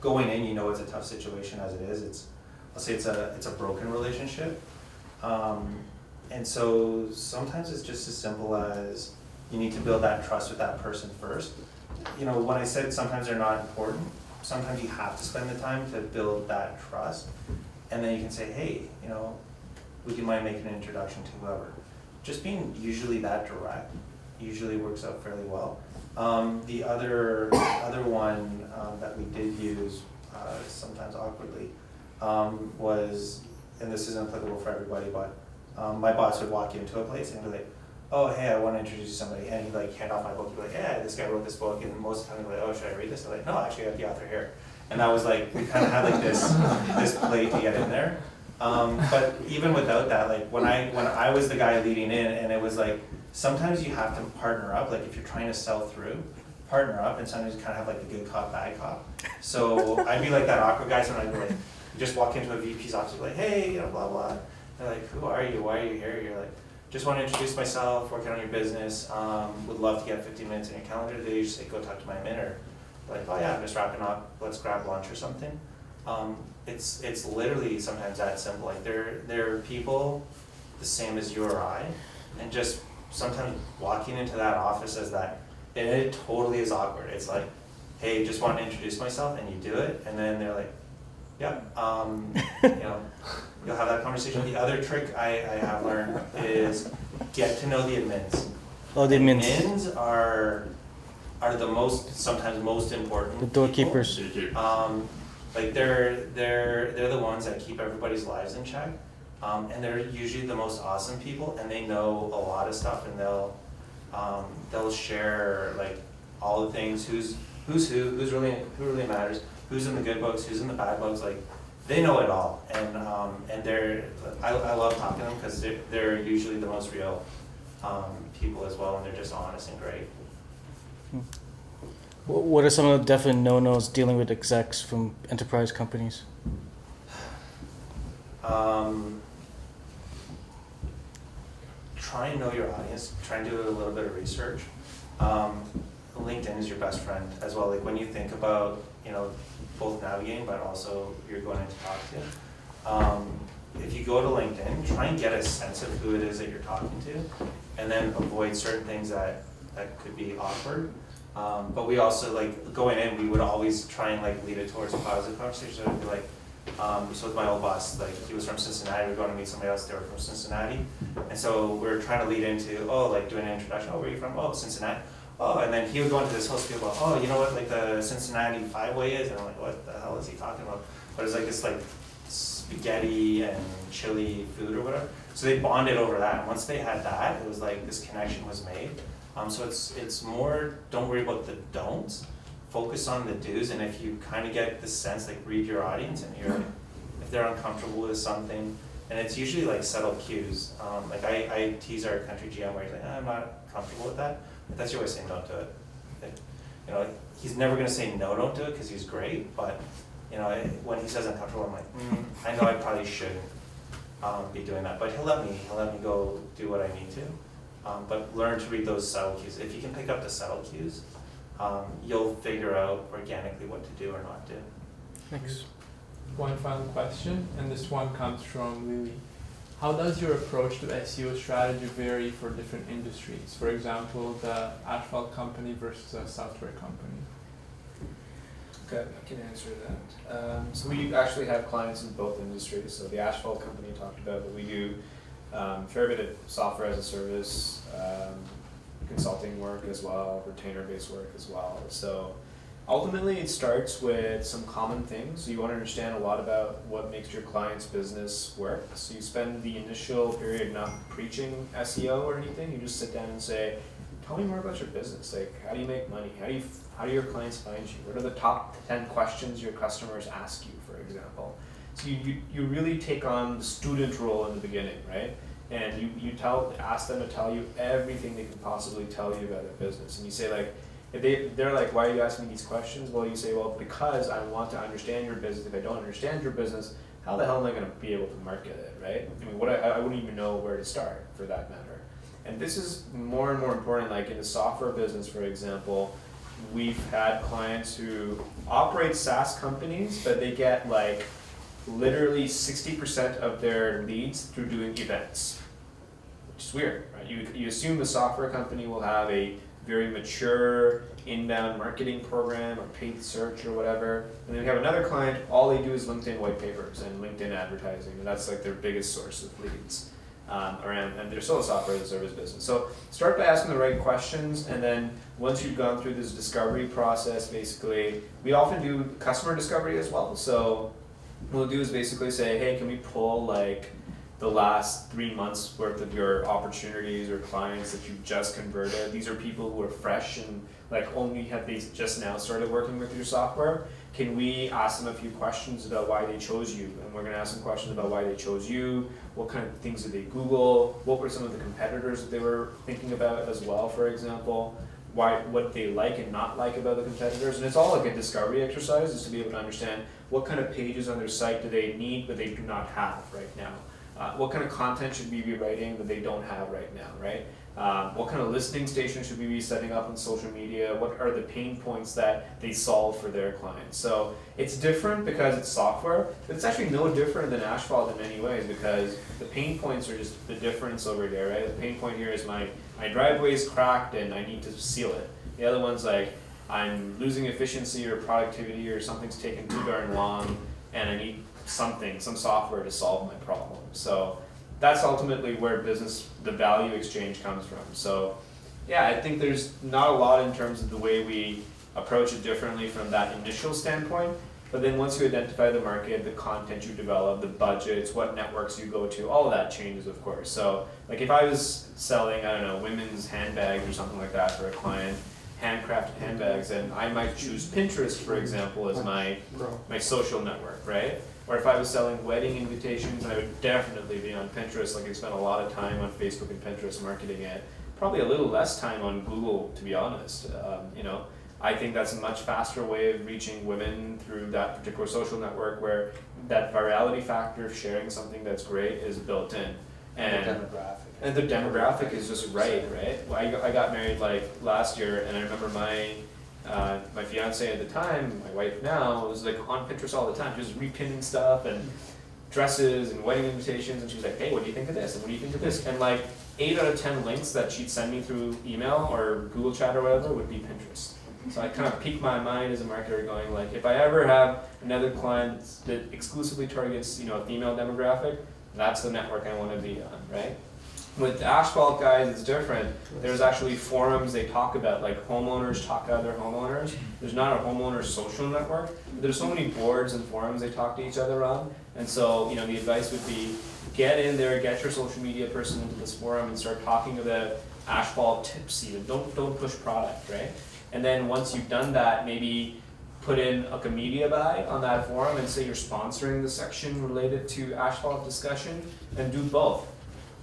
going in, you know it's a tough situation as it is. I'll say it's a broken relationship. And so sometimes it's just as simple as you need to build that trust with that person first. You know, when I said sometimes they're not important, sometimes you have to spend the time to build that trust. And then you can say, hey, you know, would you mind making an introduction to whoever? Just being usually that direct usually works out fairly well. The other one that we did use sometimes awkwardly was, and this isn't applicable for everybody, but my boss would walk into a place and be like, oh, hey, I want to introduce you to somebody, and he'd like hand off my book, he'd be like, yeah, this guy wrote this book, and most of the time he'd be like, oh, should I read this? I'm like, no, actually I got the author here. And that was like, we kind of had like this play to get in there. But even without that, like when I was the guy leading in, and it was like, sometimes you have to partner up, like if you're trying to sell through, partner up, and sometimes you kind of have like the good cop, bad cop. So I'd be like that awkward guy, so I'd be like, you just walk into a VP's office, like, hey, you know, blah, blah. They're like, who are you? Why are you here? You're like, just want to introduce myself, working on your business, would love to get 15 minutes in your calendar. They just say, go talk to my admin, or like, oh yeah, I'm just wrapping up, let's grab lunch or something. It's literally sometimes that simple. Like they're people the same as you or I, and just sometimes walking into that office as that, and it totally is awkward. It's like, hey, just want to introduce myself, and you do it, and then they're like, yeah, you know, you'll have that conversation. The other trick I have learned is get to know the admins. Oh, the admins. Admins are the sometimes most important. The doorkeepers. Like they're the ones that keep everybody's lives in check, and they're usually the most awesome people, and they know a lot of stuff, and they'll share like all the things, who really matters, who's in the good books, who's in the bad books. Like they know it all, and I love talking to them because they're usually the most real people as well, and they're just honest and great. What are some of the definite no-nos dealing with execs from enterprise companies? Try and know your audience. Try and do a little bit of research. LinkedIn is your best friend as well. Like when you think about, you know, both navigating, but also you're going to talk to. If you go to LinkedIn, try and get a sense of who it is that you're talking to, and then avoid certain things that could be awkward. But we also, like, going in, we would always try and like lead it towards a positive conversation. So it'd be like, so with my old boss, like he was from Cincinnati, we were going to meet somebody else, they were from Cincinnati. And so we were trying to lead into, oh, like doing an introduction, oh, where are you from? Oh, Cincinnati. Oh, and then he would go into this whole spiel about, oh, you know what, like the Cincinnati five-way is? And I'm like, what the hell is he talking about? But it's like this like spaghetti and chili food or whatever. So they bonded over that. And once they had that, it was like this connection was made. So it's more, don't worry about the don'ts, focus on the do's, and if you kind of get the sense, like read your audience, and you're, if they're uncomfortable with something, and it's usually like subtle cues. Like I tease our country GM where he's like, I'm not comfortable with that, but that's your way of saying don't do it. Like, you know, he's never gonna say no, don't do it, because he's great, but you know, when he says uncomfortable, I'm like, I know I probably shouldn't be doing that, but he'll let me go do what I need to. But learn to read those subtle cues. If you can pick up the subtle cues, you'll figure out organically what to do or not do. Thanks. One final question, and this one comes from Lily. How does your approach to SEO strategy vary for different industries? For example, the asphalt company versus a software company. Okay, I can answer that. So we actually have clients in both industries. So the asphalt company talked about, but we do fair bit of software as a service, consulting work as well, retainer-based work as well. So ultimately it starts with some common things. So you want to understand a lot about what makes your client's business work. So you spend the initial period not preaching SEO or anything. You just sit down and say, tell me more about your business. Like, how do you make money? How do your clients find you? What are the top 10 questions your customers ask you, for example? So you really take on the student role in the beginning, right? And you ask them to tell you everything they can possibly tell you about their business. And you say, like, if they're like, why are you asking me these questions? Well, you say, well, because I want to understand your business. If I don't understand your business, how the hell am I going to be able to market it, right? I mean, I wouldn't even know where to start, for that matter. And this is more and more important. Like in the software business, for example, we've had clients who operate SaaS companies, but they get like literally 60% of their leads through doing events, which is weird, right? You assume the software company will have a very mature inbound marketing program or paid search or whatever, and then we have another client, all they do is LinkedIn white papers and LinkedIn advertising, and that's like their biggest source of leads around, and they're still a software as a service business. So start by asking the right questions, and then once you've gone through this discovery process, basically, we often do customer discovery as well. So what we'll do is basically say, hey, can we pull like the last 3 months worth of your opportunities or clients that you've just converted. These are people who are fresh and like only have they just now started working with your software. Can we ask them a few questions about why they chose you? And we're gonna ask them questions about why they chose you, what kind of things did they Google, what were some of the competitors that they were thinking about as well, for example, what they like and not like about the competitors. And it's all like a discovery exercise, is to be able to understand what kind of pages on their site do they need but they do not have right now. What kind of content should we be writing that they don't have right now, right? What kind of listening station should we be setting up on social media? What are the pain points that they solve for their clients? So it's different because it's software, but it's actually no different than Asphalt in many ways, because the pain points are just the difference over here, right? The pain point here is my driveway is cracked and I need to seal it. The other one's like, I'm losing efficiency or productivity or something's taking too darn long and I need some software to solve my problem. So that's ultimately where the value exchange comes from. So yeah, I think there's not a lot in terms of the way we approach it differently from that initial standpoint, but then once you identify the market, the content you develop, the budgets, what networks you go to, all of that changes, of course. So like if I was selling, I don't know, women's handbags or something like that for a client, handcrafted handbags, and I might choose Pinterest, for example, as my social network, right? Or if I was selling wedding invitations, I would definitely be on Pinterest. Like I spent a lot of time on Facebook and Pinterest marketing it. Probably a little less time on Google, to be honest. You know, I think that's a much faster way of reaching women through that particular social network, where that virality factor of sharing something that's great is built in. And the demographic is just right? Well, I got married like last year, and I remember my fiance at the time, my wife now, was like on Pinterest all the time. She was repinning stuff and dresses and wedding invitations, and she was like, hey, what do you think of this? And what do you think of this? And like 8 out of 10 links that she'd send me through email or Google Chat or whatever would be Pinterest. So I kind of piqued my mind as a marketer, going like, if I ever have another client that exclusively targets, you know, a female demographic, that's the network I want to be on, right? With the Asphalt guys, it's different. There's actually forums they talk about, like homeowners talk to other homeowners. There's not a homeowner social network. There's so many boards and forums they talk to each other on. And so, you know, the advice would be, get in there, get your social media person into this forum and start talking about Asphalt tips even. Don't push product, right? And then once you've done that, maybe put in like a media buy on that forum and say you're sponsoring the section related to Asphalt discussion, and do both.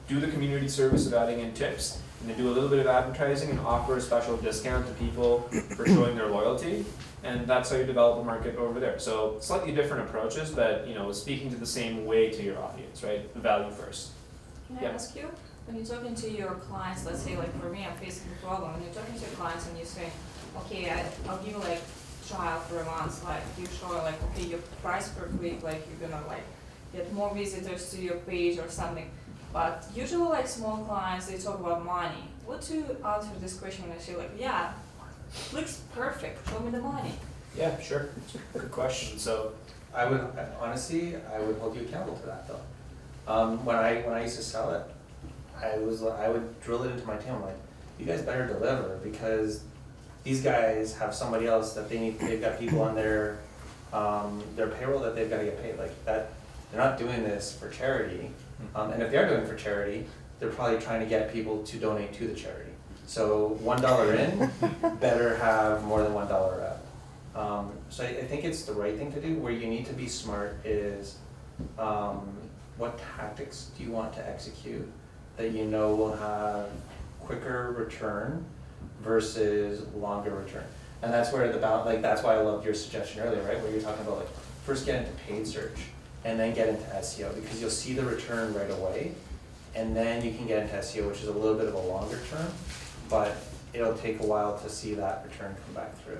Do the community service of adding in tips, and then do a little bit of advertising and offer a special discount to people for showing their loyalty, and that's how you develop a market over there. So slightly different approaches, but you know, speaking to the same way to your audience, right? The value first. Can I ask you, when you're talking to your clients, let's say like for me, I'm facing a problem, when you're talking to your clients and you say, okay, I'll give you like trial for a month, like you show like, okay, your price per click, like you're gonna like get more visitors to your page or something. But usually like small clients, they talk about money. What to answer this question when I say like, yeah, looks perfect, show me the money? Yeah, sure. Good question. So I would, honestly, I would hold you accountable to that though. When I used to sell it, I would drill it into my team. I'm like, you guys better deliver, because these guys have somebody else that they need. They've got people on their payroll that they've got to get paid. Like that, they're not doing this for charity. And if they're doing it for charity, they're probably trying to get people to donate to the charity. So $1 in better have more than $1 out. So I think it's the right thing to do. Where you need to be smart is what tactics do you want to execute that you know will have quicker return versus longer return. And that's where the balance, like that's why I loved your suggestion earlier, right? Where you're talking about like first get into paid search and then get into SEO, because you'll see the return right away, and then you can get into SEO, which is a little bit of a longer term, but it'll take a while to see that return come back through.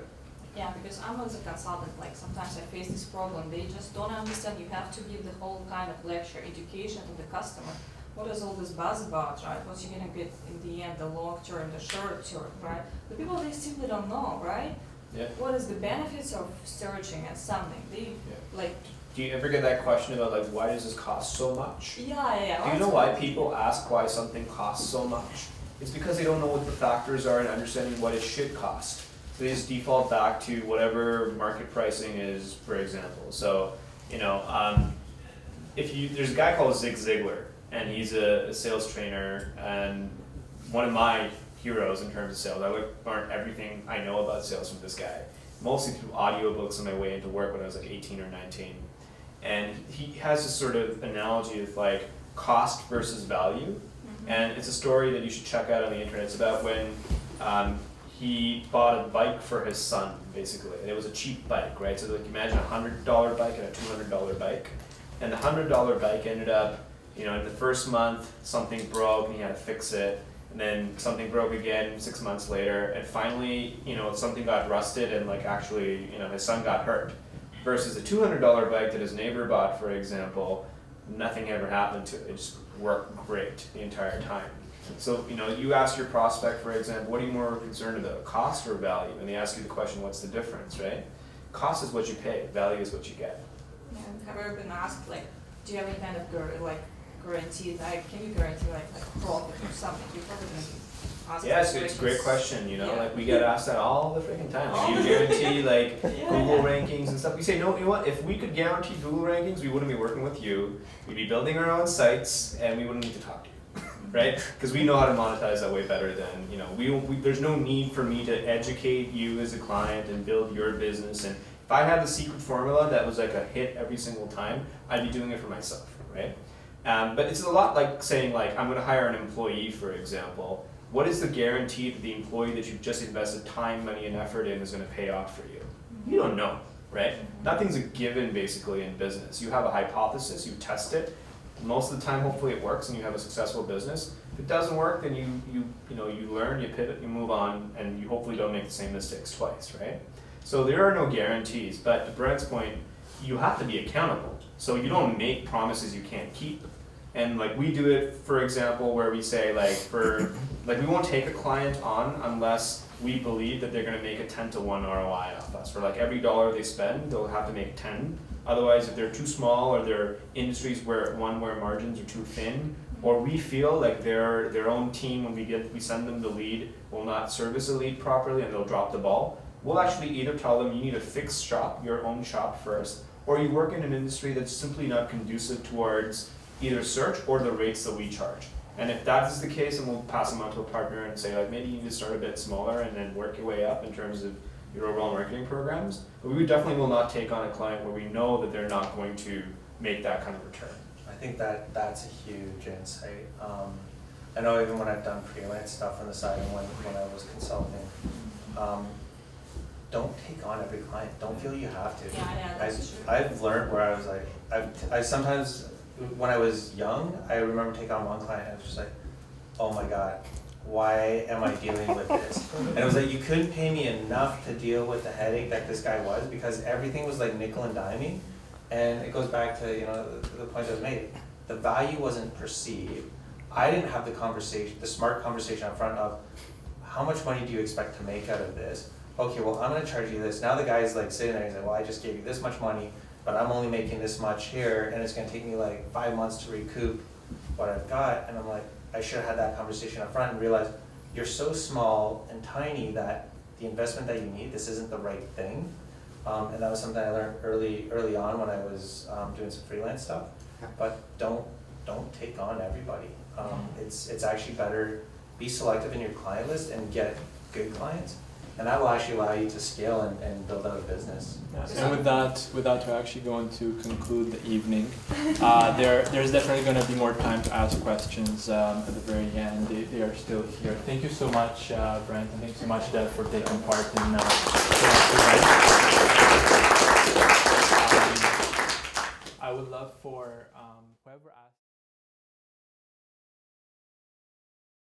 Yeah, because I'm as a consultant, like sometimes I face this problem. They just don't understand. You have to give the whole kind of lecture, education to the customer. What is all this buzz about, right? What's you gonna get in the end, the long term, the short term, right? The people, they simply don't know, right? Yeah. What is the benefits of searching at something? They like. Do you ever get that question about like, why does this cost so much? Yeah. Do you know why people ask why something costs so much? It's because they don't know what the factors are and understanding what it should cost. So they just default back to whatever market pricing is, for example. So, you know, there's a guy called Zig Ziglar, and he's a sales trainer and one of my heroes in terms of sales. I learned everything I know about sales from this guy, mostly through audiobooks on my way into work when I was like 18 or 19. And he has this sort of analogy of like cost versus value. And it's a story that you should check out on the internet. It's about when he bought a bike for his son, basically. And it was a cheap bike, right? So like imagine a $100 bike and a $200 bike. And the $100 bike ended up, you know, in the first month, something broke and he had to fix it. And then something broke again 6 months later. And finally, you know, something got rusted and like actually, you know, his son got hurt. Versus a $200 bike that his neighbor bought, for example, nothing ever happened to it. It just worked great the entire time. So, you know, you ask your prospect, for example, what are you more concerned about, cost or value? And they ask you the question, what's the difference, right? Cost is what you pay, value is what you get. Yeah, have you ever been asked, like, do you have any kind of guarantee, like, can you guarantee like profit or something? You probably been asked. Yeah, it's a great question, you know, Yeah. like we get asked that all the freaking time. Like, do you guarantee like Google rankings and stuff? We say, no, you know what, if we could guarantee Google rankings, we wouldn't be working with you. We'd be building our own sites and we wouldn't need to talk to you, right? Because we know how to monetize that way better than, you know, there's no need for me to educate you as a client and build your business. And if I had the secret formula that was like a hit every single time, I'd be doing it for myself, right? But it's a lot like saying like, I'm gonna hire an employee, for example. What is the guarantee that the employee that you've just invested time, money, and effort in is gonna pay off for you? You don't know, right? Nothing's a given basically in business. You have a hypothesis, you test it. Most of the time, hopefully it works and you have a successful business. If it doesn't work, then you learn, you pivot, you move on, and you hopefully don't make the same mistakes twice, right? So there are no guarantees, but to Brent's point, you have to be accountable. So you don't make promises you can't keep. And like we do it, for example, where we say we won't take a client on unless we believe that they're gonna make a 10-to-1 ROI off us. For like every dollar they spend, they'll have to make 10. Otherwise, if they're too small or they're industries where margins are too thin, or we feel like their own team, when we send them the lead, will not service a lead properly and they'll drop the ball, we'll actually either tell them you need to fix your own shop first, or you work in an industry that's simply not conducive towards either search or the rates that we charge. And if that is the case, then we'll pass them on to a partner and say like maybe you need to start a bit smaller and then work your way up in terms of your overall marketing programs. But we definitely will not take on a client where we know that they're not going to make that kind of return. I think that's a huge insight. I know even when I've done freelance stuff on the side and when I was consulting, don't take on every client. Don't feel you have to. Yeah, that's true. I've learned where I was like, I sometimes, when I was young, I remember taking on one client and I was just like, oh my God, why am I dealing with this? And it was like, you couldn't pay me enough to deal with the headache that this guy was because everything was like nickel and diming. And it goes back to, you know, the point I was made. The value wasn't perceived. I didn't have the smart conversation up front of how much money do you expect to make out of this? Okay, well, I'm gonna charge you this. Now the guy's like sitting there and he's like, well, I just gave you this much money, but I'm only making this much here, and it's gonna take me like 5 months to recoup what I've got. And I'm like, I should have had that conversation up front and realized you're so small and tiny that the investment that you need, this isn't the right thing. And that was something I learned early on when I was doing some freelance stuff. But don't take on everybody. It's actually better, be selective in your client list and get good clients. And that will actually allow you to scale and build out a business. Yes. And with that, we're actually going to conclude the evening. There's definitely going to be more time to ask questions at the very end. They are still here. Thank you so much, Brent, and thank you so much, Deb, for taking part in I would love for whoever asked.